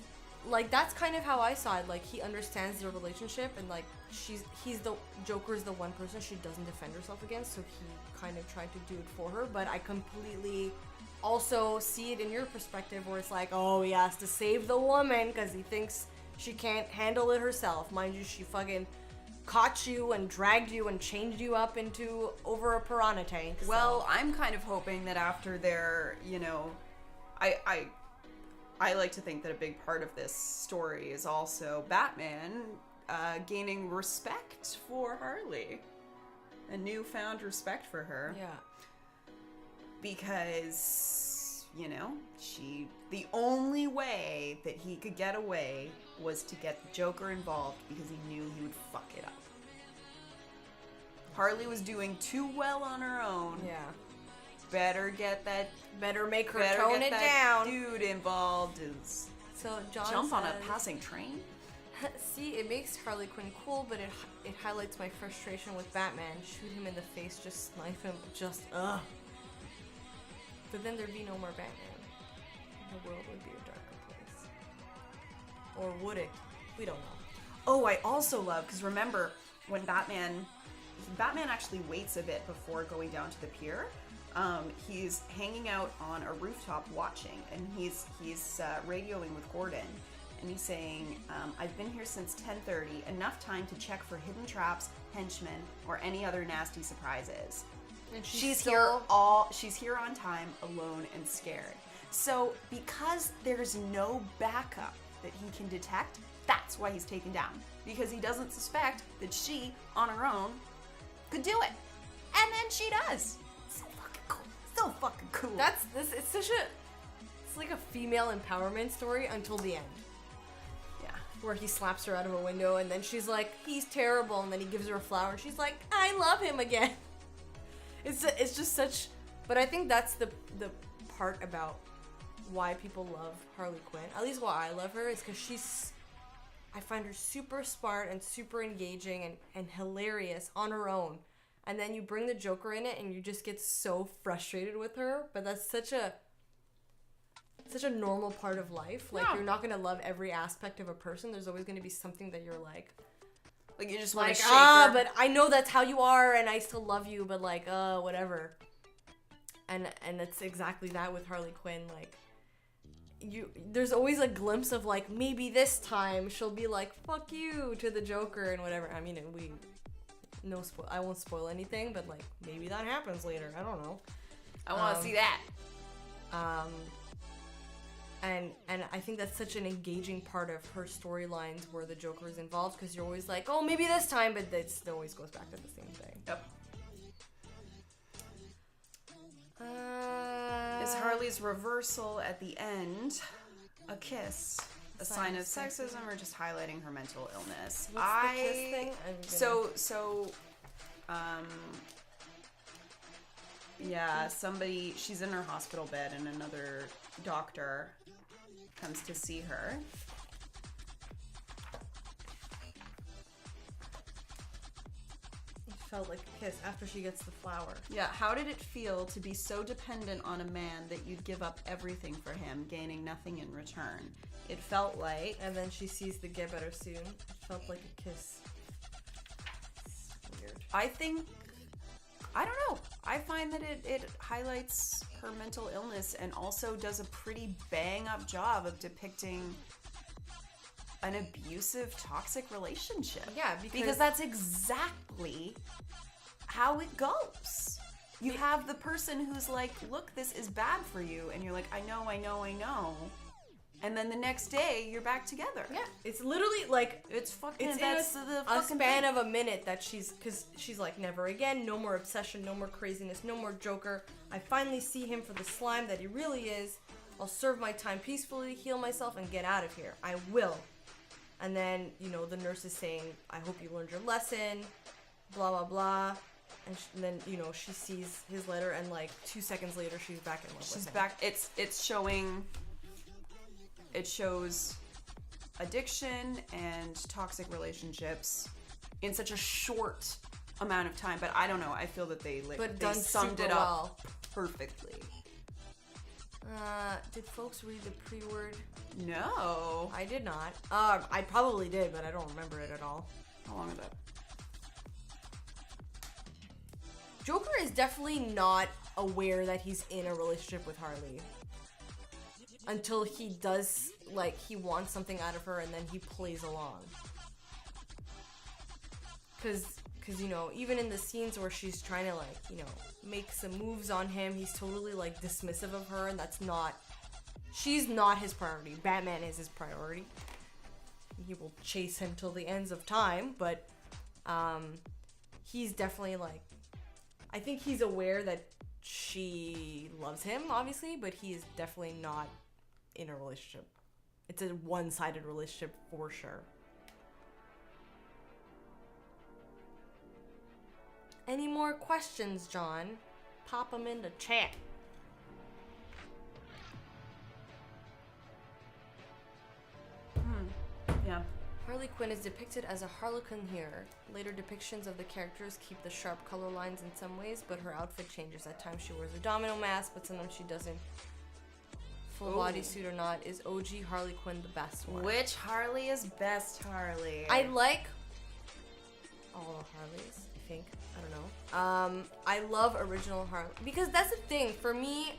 like that's kind of how I saw it. Like he understands their relationship, and like Joker's the one person she doesn't defend herself against, so he kind of tried to do it for her. But I completely also see it in your perspective where it's like, oh, he has to save the woman because he thinks she can't handle it herself. Mind you, she fucking caught you and dragged you and changed you up into over a piranha tank. So. Well, I'm kind of hoping that after their, I like to think that a big part of this story is also Batman gaining respect for Harley. A newfound respect for her. Yeah. Because, the only way that he could get away was to get the Joker involved because he knew he would fuck it up. Harley was doing too well on her own. Yeah. Better make her tone it down. Dude involved so John jump on a says, passing train. See, it makes Harley Quinn cool, but it highlights my frustration with Batman. Shoot him in the face, just snipe him, just ugh. But then there'd be no more Batman. The world would be a darker place. Or would it? We don't know. Oh, I also love, because remember when Batman actually waits a bit before going down to the pier. He's hanging out on a rooftop watching, and he's radioing with Gordon, and he's saying, I've been here since 10:30, enough time to check for hidden traps, henchmen, or any other nasty surprises. And She's still- here on time, alone and scared. So because there's no backup that he can detect, that's why he's taken down. Because he doesn't suspect that she, on her own, could do it. And then she does. So fucking cool. So fucking cool. It's like a female empowerment story until the end. Yeah. Where he slaps her out of a window and then she's like, he's terrible, and then he gives her a flower and she's like, I love him again. It's just such, but I think that's the part about why people love Harley Quinn, at least why I love her, is because I find her super smart and super engaging and hilarious on her own. And then you bring the Joker in it and you just get so frustrated with her, but that's such a normal part of life. Like, you're not going to love every aspect of a person. There's always going to be something that you're like you just want to shake her. but I know that's how you are and I still love you, but like, whatever. And it's exactly that with Harley Quinn. Like, there's always a glimpse of like, maybe this time she'll be like, fuck you to the Joker and whatever. I mean, I won't spoil anything, but like, maybe that happens later. I don't know. I want to see that. And I think that's such an engaging part of her storylines where the Joker is involved, because you're always like, oh, maybe this time, but it still always goes back to the same thing. Yep. Is Harley's reversal at the end a kiss? A sign of sexism, or just highlighting her mental illness? What's the kiss thing? She's in her hospital bed and another doctor comes to see her. It felt like a kiss after she gets the flower. Yeah, how did it feel to be so dependent on a man that you'd give up everything for him, gaining nothing in return? It felt like... And then she sees the get better soon. It felt like a kiss. It's weird. I don't know. I find that it highlights her mental illness and also does a pretty bang-up job of depicting an abusive, toxic relationship. Yeah, because that's exactly how it goes. You have the person who's like, look, this is bad for you. And you're like, I know. And then the next day, you're back together. Yeah, it's literally like, it's fucking, it's that's in the a fucking span thing. of a minute that because she's like, never again, no more obsession, no more craziness, no more Joker. I finally see him for the slime that he really is. I'll serve my time peacefully, heal myself, and get out of here. I will. And then, the nurse is saying, I hope you learned your lesson, blah, blah, blah. And then, she sees his letter, and like 2 seconds later, she's back in love with him. She's back. It's showing... It shows addiction and toxic relationships in such a short amount of time. But I don't know. I feel that they summed it up perfectly. Did folks read the pre-word? No. I did not. I probably did, but I don't remember it at all. How long is that? Joker is definitely not aware that he's in a relationship with Harley. Until he does, like, he wants something out of her and then he plays along. Because, even in the scenes where she's trying to, like, make some moves on him, he's totally, like, dismissive of her, and she's not his priority. Batman is his priority. He will chase him till the ends of time, but, he's definitely, like, I think he's aware that she loves him, obviously, but he is definitely not in a relationship. It's a one-sided relationship for sure. Any more questions, John? Pop them in the chat. Yeah. Harley Quinn is depicted as a harlequin here. Later depictions of the characters keep the sharp color lines in some ways, but her outfit changes. At times she wears a domino mask, but sometimes she doesn't. Full bodysuit or not, is OG Harley Quinn the best one? Which Harley is best Harley? I like all the Harleys, I think. I don't know. I love original Harley. Because that's the thing. For me,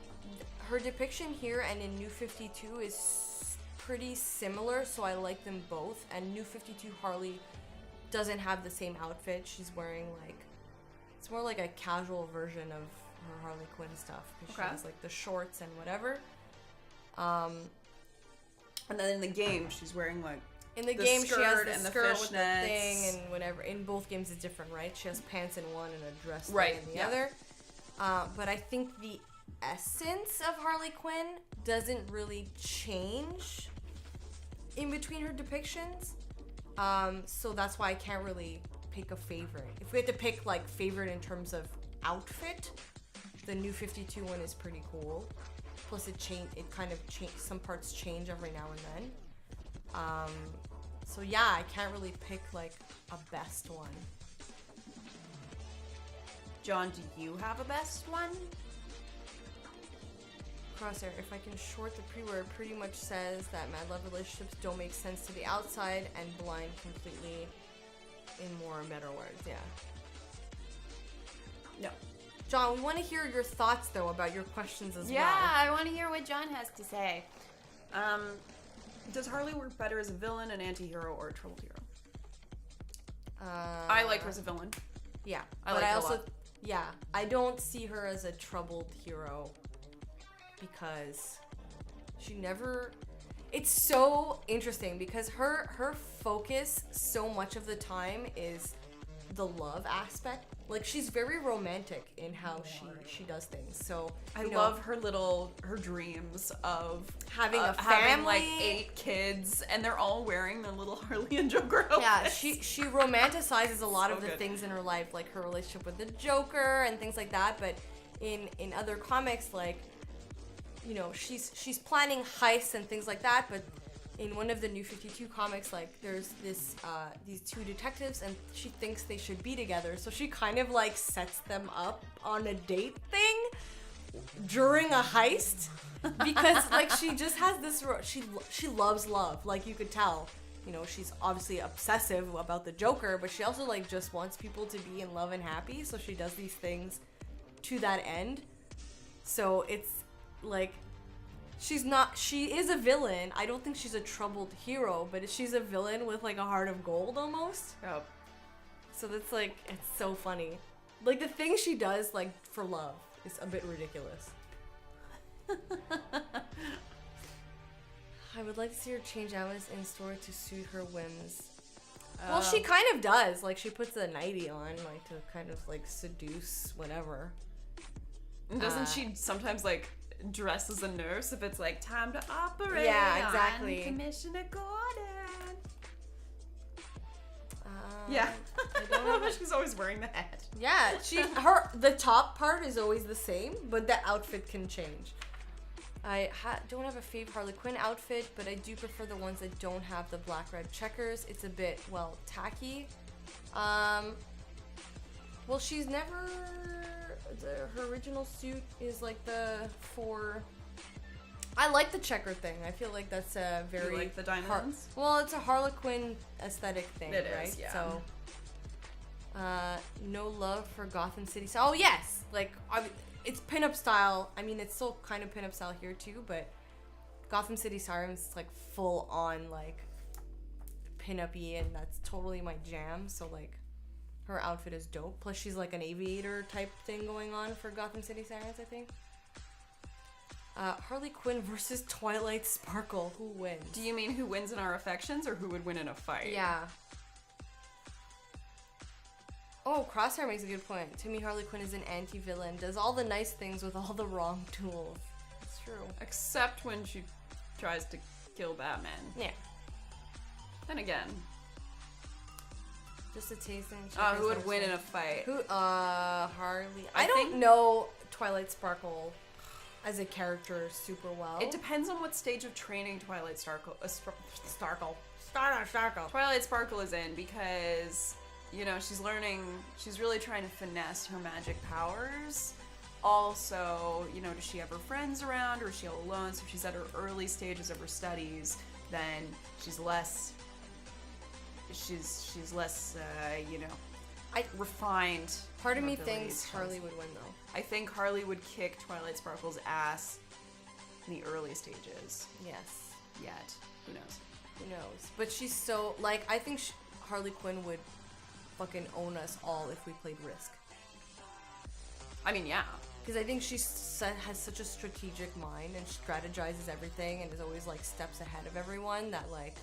her depiction here and in New 52 is pretty similar, so I like them both. And New 52 Harley doesn't have the same outfit. She's wearing like, it's more like a casual version of her Harley Quinn stuff. Because she has like the shorts and whatever. And then in the game, she's wearing like in the game she has the skirt with the thing and whatever. In both games it's different, right? She has pants in one and a dress thing in the other. But I think the essence of Harley Quinn doesn't really change in between her depictions. So that's why I can't really pick a favorite. If we had to pick like favorite in terms of outfit, the New 52 one is pretty cool. Plus it kind of change, some parts change every now and then. So yeah, I can't really pick like a best one. John, do you have a best one? Crosshair, if I can short the pre-word, pretty much says that mad love relationships don't make sense to the outside and blind completely in more or better words. Yeah. No. John, we want to hear your thoughts though about your questions as well. Yeah, I want to hear what John has to say. Does Harley work better as a villain, an anti-hero, or a troubled hero? I like her as a villain. Yeah, I like her a lot. Yeah, I don't see her as a troubled hero because she never. It's so interesting because her focus so much of the time is the love aspect. Like she's very romantic in how she does things. So I love her dreams of having a family, having like 8 kids, and they're all wearing their little Harley and Joker outfits. Yeah, she romanticizes a lot of the things in her life, like her relationship with the Joker and things like that. But in other comics, like she's planning heists and things like that. But in one of the New 52 comics, like there's these 2 detectives and she thinks they should be together, so she kind of like sets them up on a date thing during a heist because like she just has this she loves love, like you could tell. She's obviously obsessive about the Joker, but she also like just wants people to be in love and happy, so she does these things to that end. So it's like she is a villain. I don't think she's a troubled hero, but she's a villain with like a heart of gold almost. Yep. So that's like, it's so funny. Like the things she does like for love is a bit ridiculous. I would like to see her change outfits in store to suit her whims. Well, she kind of does. Like she puts a nightie on like to kind of like seduce whatever. Doesn't she sometimes like dress as a nurse if it's like time to operate? Yeah, exactly. On Commissioner Gordon. Yeah. I don't know. She's always wearing the hat. Yeah, the top part is always the same, but the outfit can change. I don't have a favorite Harley Quinn outfit, but I do prefer the ones that don't have the black-red checkers. It's a bit, tacky. Well, she's never... her original suit is like the 4... I like the checker thing. I feel like that's a very... You like the diamonds? Well, it's a Harley Quinn aesthetic thing, it right? Is, yeah. So, no love for Gotham City style. Oh, yes! Like, it's pinup style. I mean, it's still kind of pinup style here, too, but Gotham City Sirens is, like, full-on, like, pinup-y, and that's totally my jam. So, like, her outfit is dope. Plus, she's, like, an aviator type thing going on for Gotham City Sirens, I think. Harley Quinn versus Twilight Sparkle. Who wins? Do you mean who wins in our affections or who would win in a fight? Yeah. Oh, Crosshair makes a good point. To me, Harley Quinn is an anti-villain. Does all the nice things with all the wrong tools. It's true. Except when she tries to kill Batman. Yeah. Then again. Just a taste and... who would win in a fight? Harley... I don't know Twilight Sparkle as a character super well. It depends on what stage of training Twilight Sparkle is in, because, she's really trying to finesse her magic powers. Also, does she have her friends around, or is she all alone? So if she's at her early stages of her studies, then she's less, refined. Part of me thinks Harley would win, though. I think Harley would kick Twilight Sparkle's ass in the early stages. Yes. yet. Who knows? Who knows? But she's so, like, I think Harley Quinn would fucking own us all if we played Risk. I mean, yeah. Because I think she has such a strategic mind and strategizes everything and is always, like, steps ahead of everyone that, like...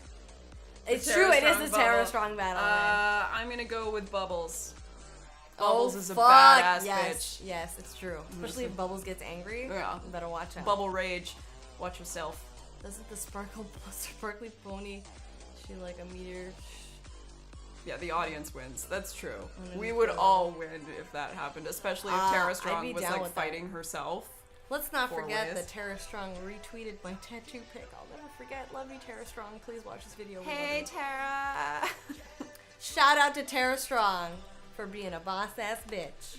It's true, it is a Tara Strong battle. I'm gonna go with Bubbles. Bubbles is a fuck. badass Yes. bitch. Yes, it's true. Especially if Bubbles gets angry. Yeah. You better watch out. Bubble rage. Watch yourself. Doesn't the sparkly pony, she like a meteor? Yeah, the audience wins. That's true. We would all win if that happened, especially if Tara Strong was like fighting herself. Let's not forget that Tara Strong retweeted my tattoo pic. I'll never forget. Love you, Tara Strong. Please watch this video. Hey, Tara. Shout out to Tara Strong for being a boss ass bitch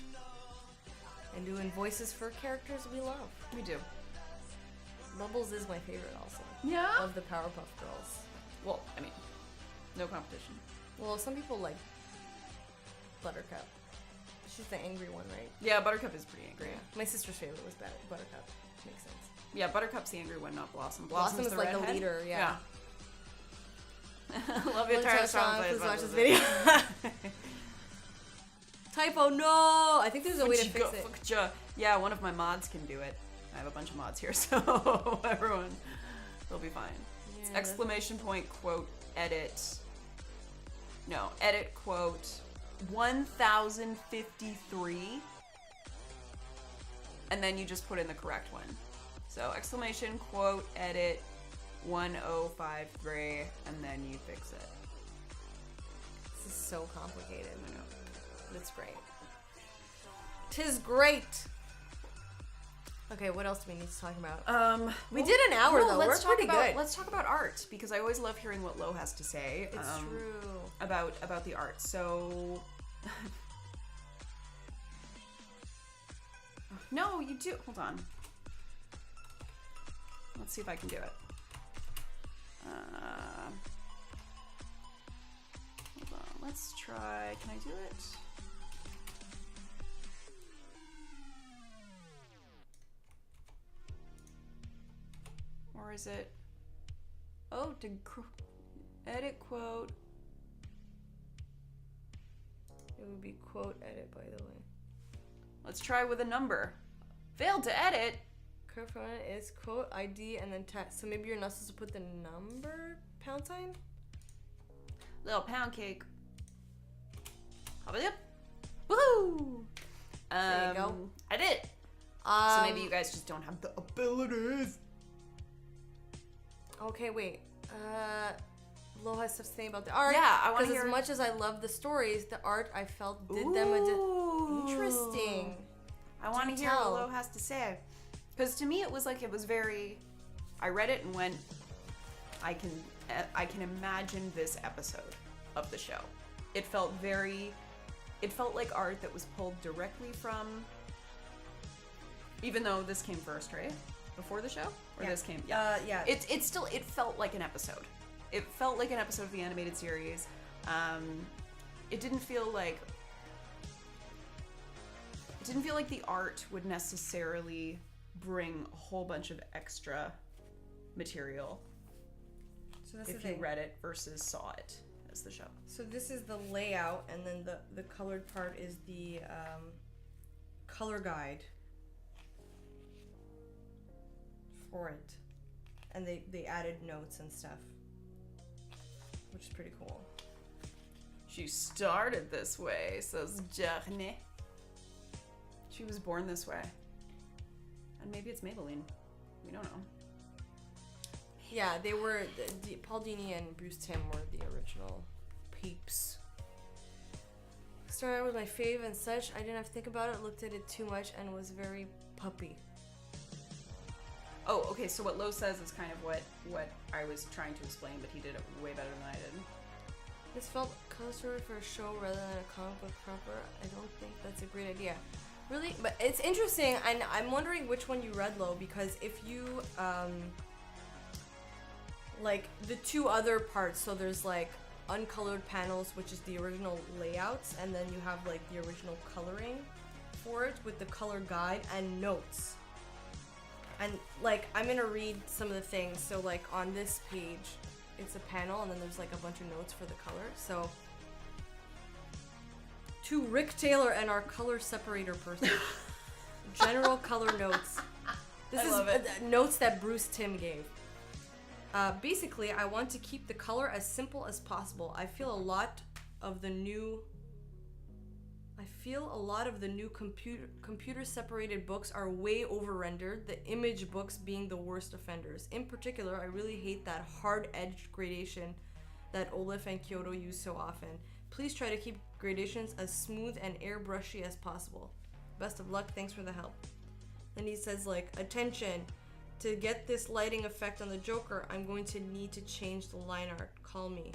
and doing voices for characters we love. We do. Bubbles is my favorite also. Yeah? Of the Powerpuff Girls. Well, I mean, no competition. Well, some people like Buttercup. She's the angry one, right? Yeah, Buttercup is pretty angry. Yeah. My sister's favorite was Buttercup. Makes sense. Yeah, Buttercup's the angry one, not Blossom. Blossom is like redhead. the leader, yeah. Love you, Tara Strong. Please watch this video. Typo, no! I think there's a way to fix it. Yeah, one of my mods can do it. I have a bunch of mods here, so everyone, they'll be fine. Yeah, exclamation point, quote, edit. No, edit, quote, 1053. And then you just put in the correct one. So exclamation, quote, edit, 1053, and then you fix it. This is so complicated. I know. But it's great. 'Tis great! Okay, what else do we need to talk about? We did an hour though. We're pretty good. Let's talk about art because I always love hearing what Lo has to say. It's true about the art. So, no, you do. Hold on. Let's see if I can do it. Hold on. Let's try. Can I do it? Or is it? Oh, to edit quote. It would be quote edit, by the way. Let's try with a number. Failed to edit. Correct for it is quote ID and then text. So maybe you're not supposed to put the number $sign. Little pound cake. Yep. Woohoo! There you go. I did. So maybe you guys just don't have the abilities. Okay, wait. Lo has stuff to say about the art. Yeah, I want to hear. Because as much as I love the stories, the art I felt did them interesting. I want to hear what Lo has to say. Because to me, it was very. I read it and went. I can imagine this episode of the show. It felt like art that was pulled directly from. Even though this came first, right? Before the show? Or this came? Yeah. It felt like an episode. It felt like an episode of the animated series. It didn't feel like the art would necessarily bring a whole bunch of extra material if you read it versus saw it as the show. So this is the layout, and then the colored part is the color guide for it, and they added notes and stuff, which is pretty cool. She started this way, says Jarne. She was born this way, and maybe it's Maybelline. We don't know. Yeah, they were Paul Dini and Bruce Timm were the original peeps. Started with my fave and such. I didn't have to think about it. Looked at it too much and was very puppy. Oh, okay, so what Lo says is kind of what I was trying to explain, but he did it way better than I did. This felt color story for a show rather than a comic book proper. I don't think that's a great idea. Really? But it's interesting, and I'm wondering which one you read, Lo, because if you, like, the two other parts, so there's, like, uncolored panels, which is the original layouts, and then you have, like, the original coloring for it with the color guide and notes. And, like, I'm gonna read some of the things. So, like, on this page, it's a panel, and then there's, like, a bunch of notes for the color. So, to Rick Taylor and our color separator person. General color notes. This is love it. Notes that Bruce Timm gave. Basically, I want to keep the color as simple as possible. I feel a lot of the new computer separated books are way over rendered, the image books being the worst offenders. In particular, I really hate that hard edged gradation that Olaf and Kyoto use so often. Please try to keep gradations as smooth and airbrushy as possible. Best of luck, thanks for the help. Then he says, like, attention, to get this lighting effect on the Joker, I'm going to need to change the line art. Call me.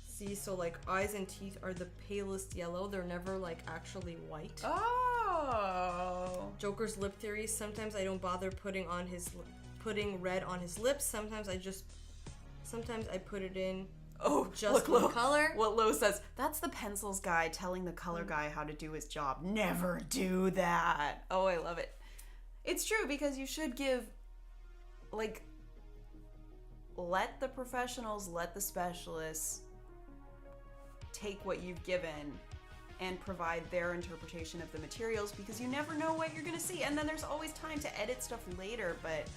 See, so, like, eyes and teeth are the palest yellow. They're never, like, actually white. Oh. Joker's lip theory. Sometimes I don't bother putting red on his lips. Sometimes I put it in just one color. What Lo says, that's the pencils guy telling the color guy how to do his job. Never do that. Oh, I love it. It's true, because you should give, like, let the professionals, let the specialists take what you've given and provide their interpretation of the materials, because you never know what you're going to see. And then there's always time to edit stuff later, but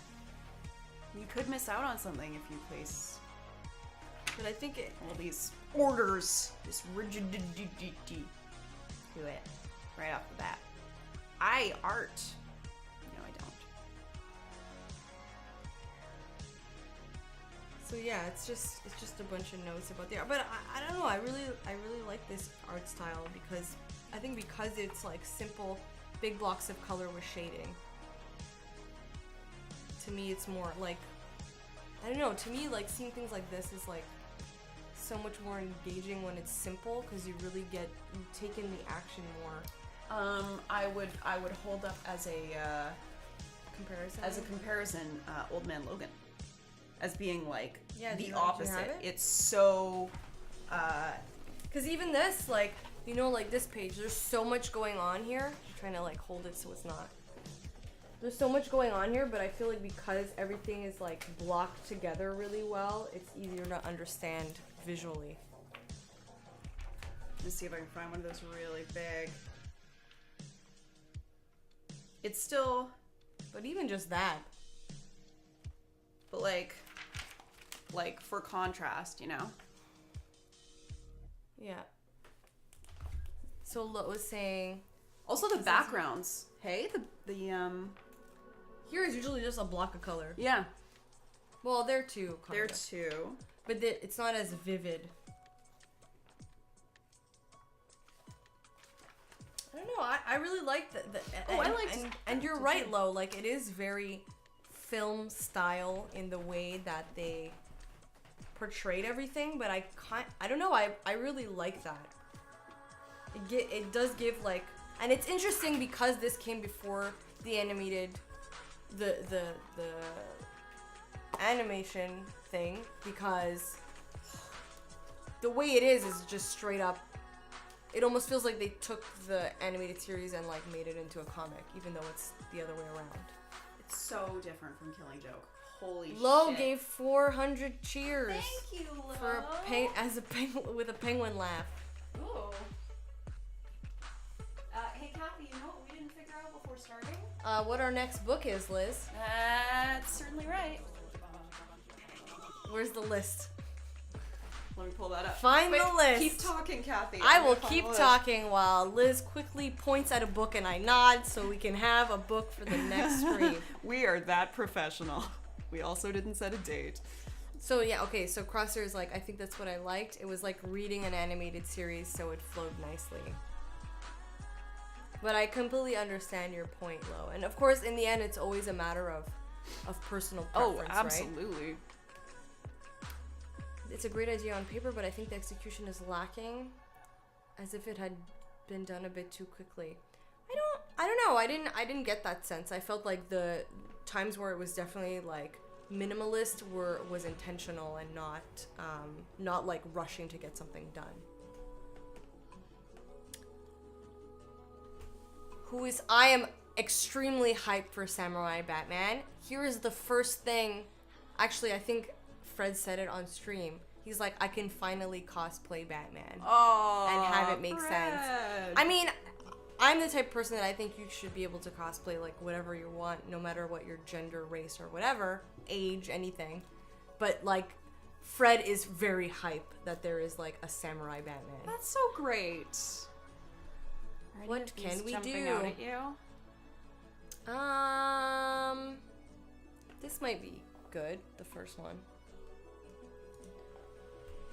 you could miss out on something if you place But I think all these orders, this rigidity to it right off the bat. I art. No, I don't. So yeah, it's just a bunch of notes about the art. But I don't know. I really like this art style because it's like simple, big blocks of color with shading. To me, it's more like, I don't know. To me, like, seeing things like this is like so much more engaging when it's simple, because you take in the action more. I would hold up as a comparison Old Man Logan as being like the opposite. It's so because even this, like, you know, like this page, there's so much going on here. I'm trying to like hold it so it's not. There's so much going on here, but I feel like because everything is like blocked together really well, it's easier to understand visually. Let's see if I can find one of those really big. It's still, but even just that. But like for contrast, you know? Yeah. So Lo was saying. Also the backgrounds. Hey, the Here is usually just a block of color. Yeah. Well, there too. There too. But it's not as vivid. I don't know. I really like the I like. And you're right, Lo. Like, it is very film style in the way that they portrayed everything. But I don't know. I really like that. It does give like, and it's interesting because this came before the animated, the animation thing, because the way it is just straight up. It almost feels like they took the animated series and like made it into a comic, even though it's the other way around. It's so different from Killing Joke. Holy shit. Lo gave 400 cheers. Thank you, Lo. For with a penguin laugh. Ooh. Hey, Cathy, you know what we didn't figure out before starting? What our next book is, Liz. That's certainly right. Where's the list? Let me pull that up. Find the list. Keep talking, Cathy. I will keep talking while Liz quickly points at a book and I nod so we can have a book for the next stream. We are that professional. We also didn't set a date. So yeah, okay, so Crosshairs, like, I think that's what I liked. It was like reading an animated series, so it flowed nicely. But I completely understand your point, Lo. And of course, in the end, it's always a matter of personal preference, right? Absolutely. It's a great idea on paper, but I think the execution is lacking, as if it had been done a bit too quickly. I don't know. I didn't get that sense. I felt like the times where it was definitely like minimalist was intentional and not like rushing to get something done. extremely hyped for Samurai Batman. Here is the first thing. Actually, I think Fred said it on stream. He's like, I can finally cosplay Batman. Oh, and have it make Fred. sense. I mean, I'm the type of person that I think you should be able to cosplay like whatever you want, no matter what your gender, race, or whatever, age, anything. But like, Fred is very hype that there is like a Samurai Batman. That's so great. Are What any of can these we jumping do? Out at you? This might be good, the first one.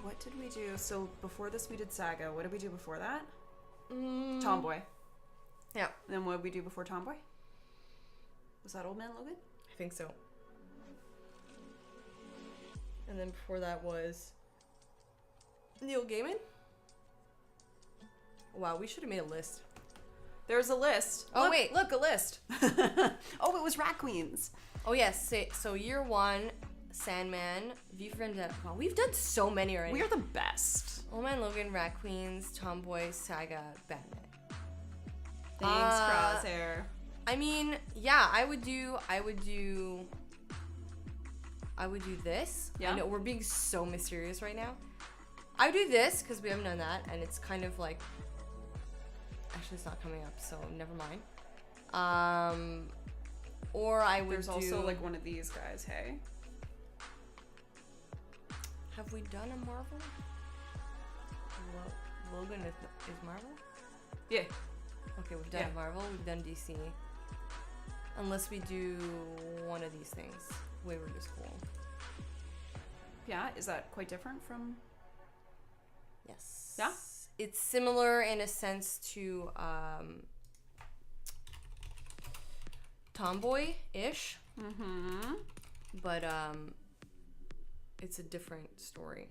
What did we do? So before this we did Saga. What did we do before that? Tomboy. Yeah. And then what did we do before Tomboy? Was that Old Man Logan? I think so. And then before that was Neil Gaiman. Wow, we should have made a list. There's a list. Oh, look, wait. Look, a list. Oh, it was Rat Queens. Oh, yes. So year one, Sandman, V for Vendetta. Wow, we've done so many already. We are the best. Old Man Logan, Rat Queens, Tomboy, Saga, Batman. Thanks, Crosshair. I mean, yeah, I would do this. Yeah. I know we're being so mysterious right now. I would do this because we haven't done that, and it's kind of like. Actually, it's not coming up, so never mind. Or I would There's also like one of these guys. Hey. Have we done a Marvel? Logan is Marvel? Yeah. Okay, we've done Marvel, we've done DC. Unless we do one of these things. Wayward is cool. Yeah, is that quite different from... Yes. Yeah? It's similar in a sense to Tomboy-ish. Mm-hmm. But it's a different story.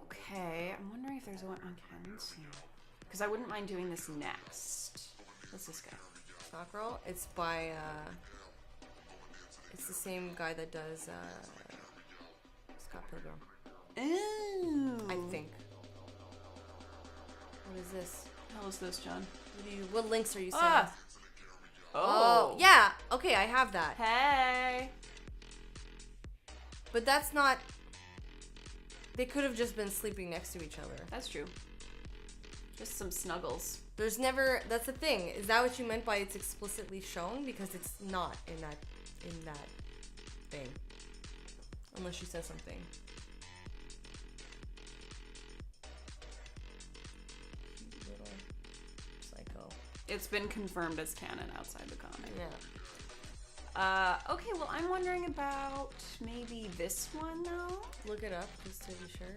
Okay, I'm wondering if there's one on Ken's here. Because I wouldn't mind doing this next. What's this guy? Snotgirl. It's by it's the same guy that does Scott Pilgrim. Ooh. I think. What is this? How is this, John? What links are you saying? Ah. Oh, yeah. Okay, I have that. Hey. But that's not. They could have just been sleeping next to each other. That's true. Just some snuggles. There's never. That's the thing. Is that what you meant by it's explicitly shown? Because it's not in that thing. Unless she says something. Little psycho. It's been confirmed as canon outside the comic. Yeah. Okay, well, I'm wondering about maybe this one, though. Look it up just to be sure.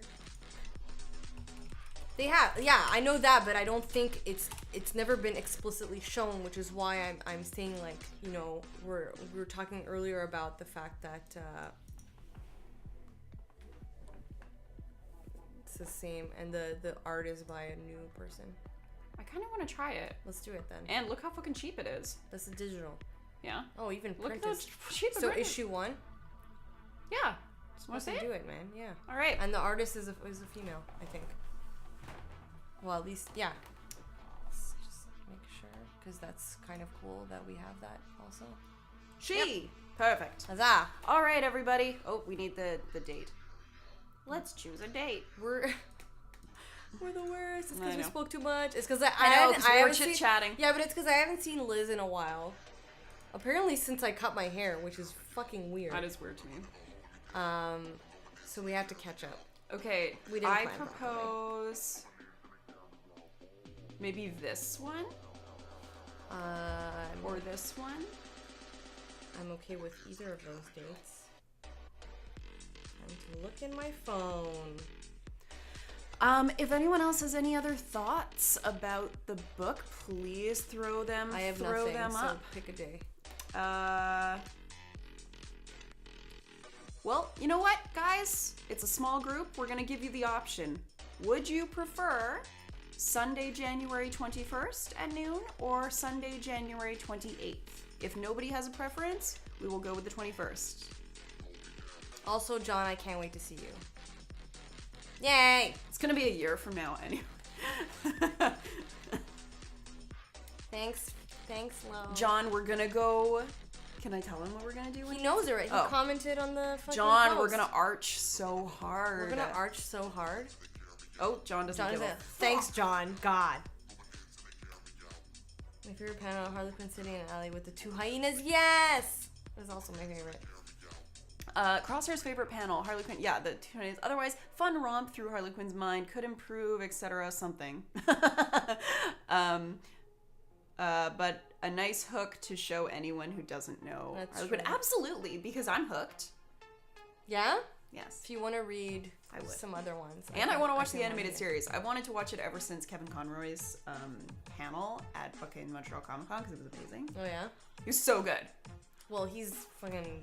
They have, yeah, I know that, but I don't think it's never been explicitly shown, which is why I'm saying, like, you know, we were talking earlier about the fact that it's the same, and the art is by a new person. I kind of want to try it. Let's do it then. And look how fucking cheap it is. That's the digital. Yeah. Oh, even Look printed. at those cheap. So issue 1. Yeah. Want to say do it? it, man. Yeah. All right. And the artist is a female, I think. Well, at least, yeah. Let's just make sure, because that's kind of cool that we have that also. She. Perfect. Huzzah! All right, everybody. Oh, we need the date. Let's choose a date. We're the worst. It's I because we know. spoke too much. It's because I know, 'cause we were haven't seen- chit-chatting. Yeah, but it's because I haven't seen Liz in a while. Apparently since I cut my hair, which is fucking weird. That is weird to me. So we have to catch up. Okay, We didn't I plan propose maybe this one or this one. I'm okay with either of those dates. Time to look in my phone. If anyone else has any other thoughts about the book, please throw them. I have throw nothing, them so up. pick a day. Well, you know what, guys? It's a small group. We're gonna give you the option. Would you prefer Sunday, January 21st at noon or Sunday, January 28th? If nobody has a preference, we will go with the 21st. Also, John, I can't wait to see you. Yay! It's gonna be a year from now anyway. Thanks Thanks, love. John, we're gonna go. Can I tell him what we're gonna do? He knows it, right? He commented on the fucking John, post. we're gonna arch so hard. We're gonna arch so hard. Oh, John doesn't give a Thanks, John. God. My favorite panel, Harley Quinn sitting in an alley with the two hyenas. Yes! That's also my favorite. Crosshair's favorite panel, Harley Quinn. Yeah, the two hyenas. Otherwise, fun romp through Harley Quinn's mind, could improve, etc. Something. But a nice hook to show anyone who doesn't know Harley Quinn. Absolutely, because I'm hooked. Yeah? Yes. If you want to read some other ones. And I want to watch the animated series. I wanted to watch it ever since Kevin Conroy's panel at fucking Montreal Comic Con because it was amazing. Oh, yeah? He was so good. Well, he's fucking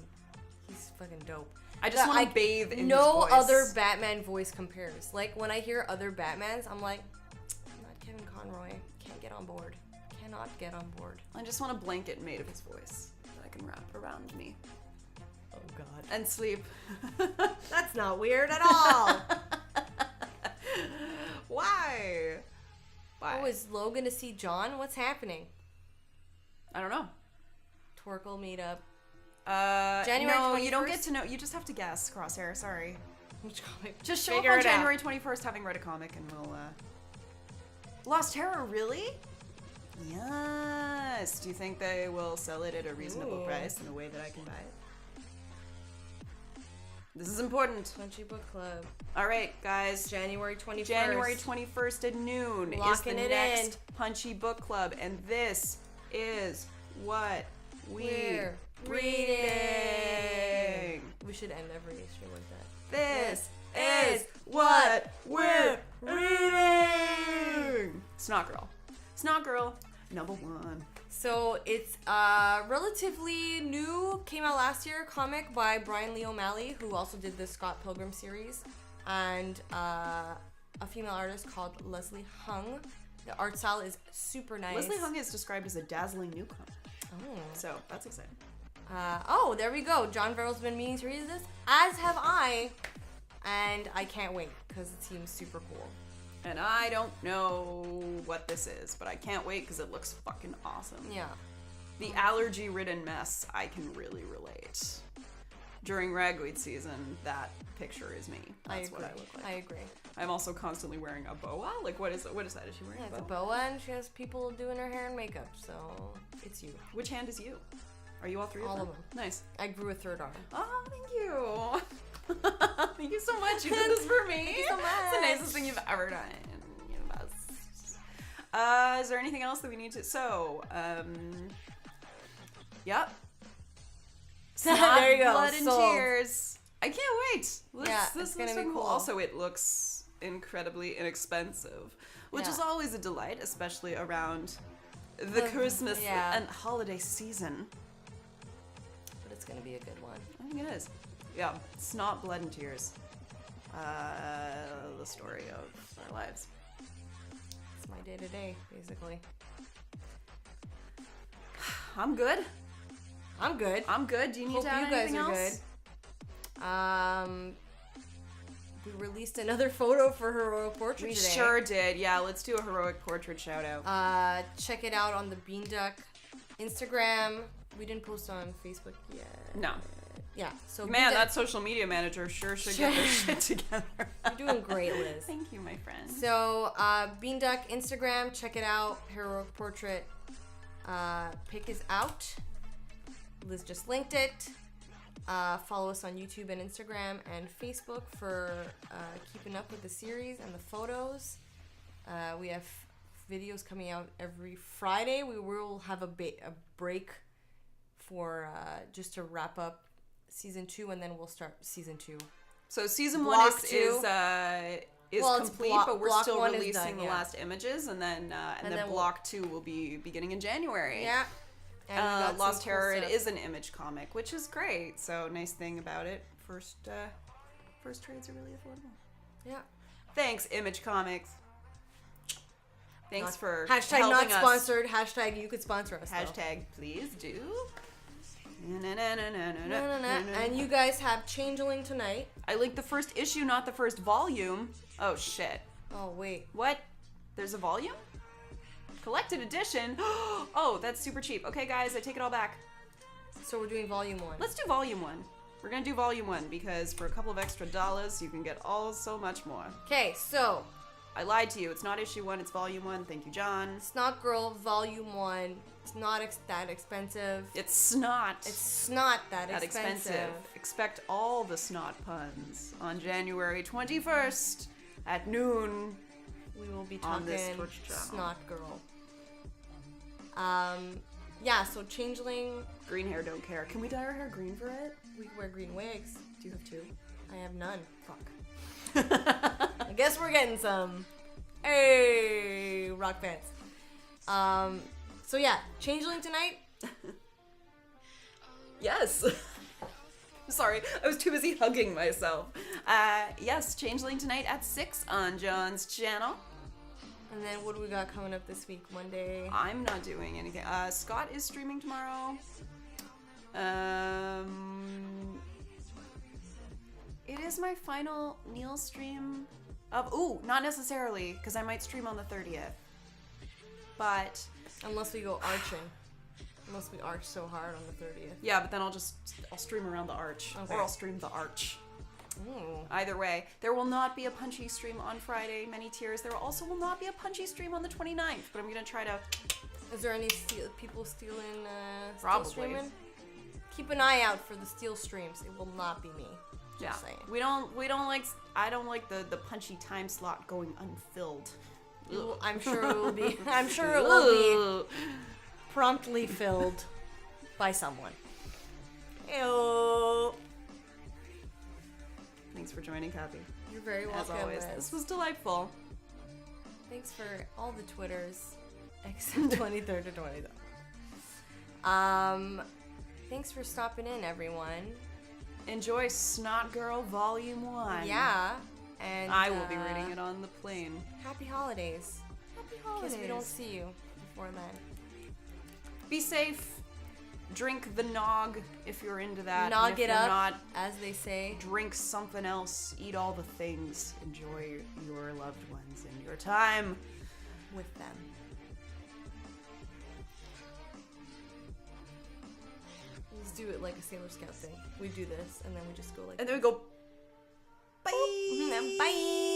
dope. I just want to bathe in his voice. No other Batman voice compares. Like, when I hear other Batmans, I'm like, not Kevin Conroy. Can't get on board. Cannot get on board. I just want a blanket made of his voice that I can wrap around me. Oh, God. And sleep. That's not weird at all. Why? Oh, is Logan to see John? What's happening? I don't know. Torkel meetup. January 21st? You don't get 21st? to know. You just have to guess, Crosshair. Sorry. Which comic? Just show up on January 21st having read a comic and we'll, Lost Terror, really? Yes. Do you think they will sell it at a reasonable price in a way that I can buy it? This is important. Punchy Book Club. All right, guys. January 21st. January 21st at noon is the next Punchy Book Club, and this is what we're reading. We should end every stream like that. This is what we're reading. Snotgirl. Snotgirl, #1. So it's relatively new, came out last year, comic by Brian Lee O'Malley, who also did the Scott Pilgrim series, and a female artist called Leslie Hung. The art style is super nice. Leslie Hung is described as a dazzling newcomer. Oh. So that's exciting. There we go. John Farrell's been meaning to read this, as have I, and I can't wait because it seems super cool. And I don't know what this is, but I can't wait because it looks fucking awesome. Yeah. The allergy-ridden mess, I can really relate. During ragweed season, that picture is me. That's what I look like. I agree. I'm also constantly wearing a boa. Like, what is that? Is she wearing a boa? It's a boa, and she has people doing her hair and makeup, so it's you. Which hand is you? Are you all three all of them? Of them. Nice. I grew a third arm. Oh, thank you. Thank you so much. You did this for me. Thank you so much. It's the nicest thing you've ever done. You're the best. Is there anything else that we need to... Yep. There you go. Blood and tears. I can't wait. This is going to be cool. Also, it looks incredibly inexpensive, which is always a delight, especially around the Christmas and holiday season. But it's going to be a good one. I think it is. Yeah, Snot, Blood, and Tears. The story of our lives. It's my day-to-day, basically. I'm good. I'm good. Do you need to add anything else? Good. We released another photo for Heroic Portrait today. We sure did. Yeah, let's do a Heroic Portrait shout-out. Check it out on the Bean Duck Instagram. We didn't post on Facebook yet. No. Yeah, so man, that social media manager sure should get their shit together. You're doing great, Liz. Thank you, my friend. So, Bean Duck Instagram, check it out. Heroic Portrait pic is out. Liz just linked it. Follow us on YouTube and Instagram and Facebook for keeping up with the series and the photos. We have videos coming out every Friday. We will have a break for just to wrap up season 2, and then we'll start season 2. So season 1 is complete, but we're still releasing the last images, and then block 2 will be beginning in January. Yeah. And Lost Terror, it is an image comic, which is great. So nice thing about it, first trades are really affordable. Yeah. Thanks, Image Comics. Thanks for hashtag helping not sponsored. Hashtag you could sponsor us. Hashtag please do. And you guys have Changeling tonight. I linked the first issue, not the first volume. Oh shit. Oh wait. What? There's a volume? Collected edition? Oh, that's super cheap. Okay, guys, I take it all back. So we're doing volume 1. Let's do volume 1. We're gonna do volume 1 because for a couple of extra dollars, you can get so much more. Okay, so I lied to you. It's not issue 1, it's volume 1. Thank you, John. Snotgirl volume 1. It's not that expensive. It's snot. It's not that expensive. Expect all the snot puns on January 21st at noon. We will be on talking this Twitch channel. Snotgirl. Yeah, so Changeling. Green hair, don't care. Can we dye our hair green for it? We wear green wigs. Do you have 2? I have none. Fuck. I guess we're getting some. Hey, rock pants. So yeah, Changeling tonight. Yes. Sorry, I was too busy hugging myself. Yes, Changeling tonight at 6 on John's channel. And then what do we got coming up this week? Monday. I'm not doing anything. Scott is streaming tomorrow. It is my final Neale stream of... Ooh, not necessarily, because I might stream on the 30th. But... Unless we go arching. Unless we arch so hard on the 30th. Yeah, but then I'll stream around the arch. Okay. Or I'll stream the arch. Ooh. Either way, there will not be a Punchy stream on Friday. Many tears. There also will not be a Punchy stream on the 29th, but I'm going to try to... Is there any people stealing Probably. steel streaming? Keep an eye out for the steel streams. It will not be me. Just saying. We don't like... I don't like the Punchy time slot going unfilled. I'm sure it will be. I'm sure it will be promptly filled by someone. Ew. Thanks for joining, Cathy. You're very welcome. As always, Liz. this was delightful. Thanks for all the Twitters, except 23rd to 20th. Thanks for stopping in, everyone. Enjoy Snotgirl Volume 1. Yeah. And I will be reading it on the plane. Happy holidays. Happy In holidays. case we don't see you before then. Be safe. Drink the nog if you're into that. Nog if it you're up, not, as they say. drink something else. Eat all the things. Enjoy your loved ones and your time With them. Let's do it like a Sailor Scout thing. We do this, and then we just go like... And then we go, bye. Bye!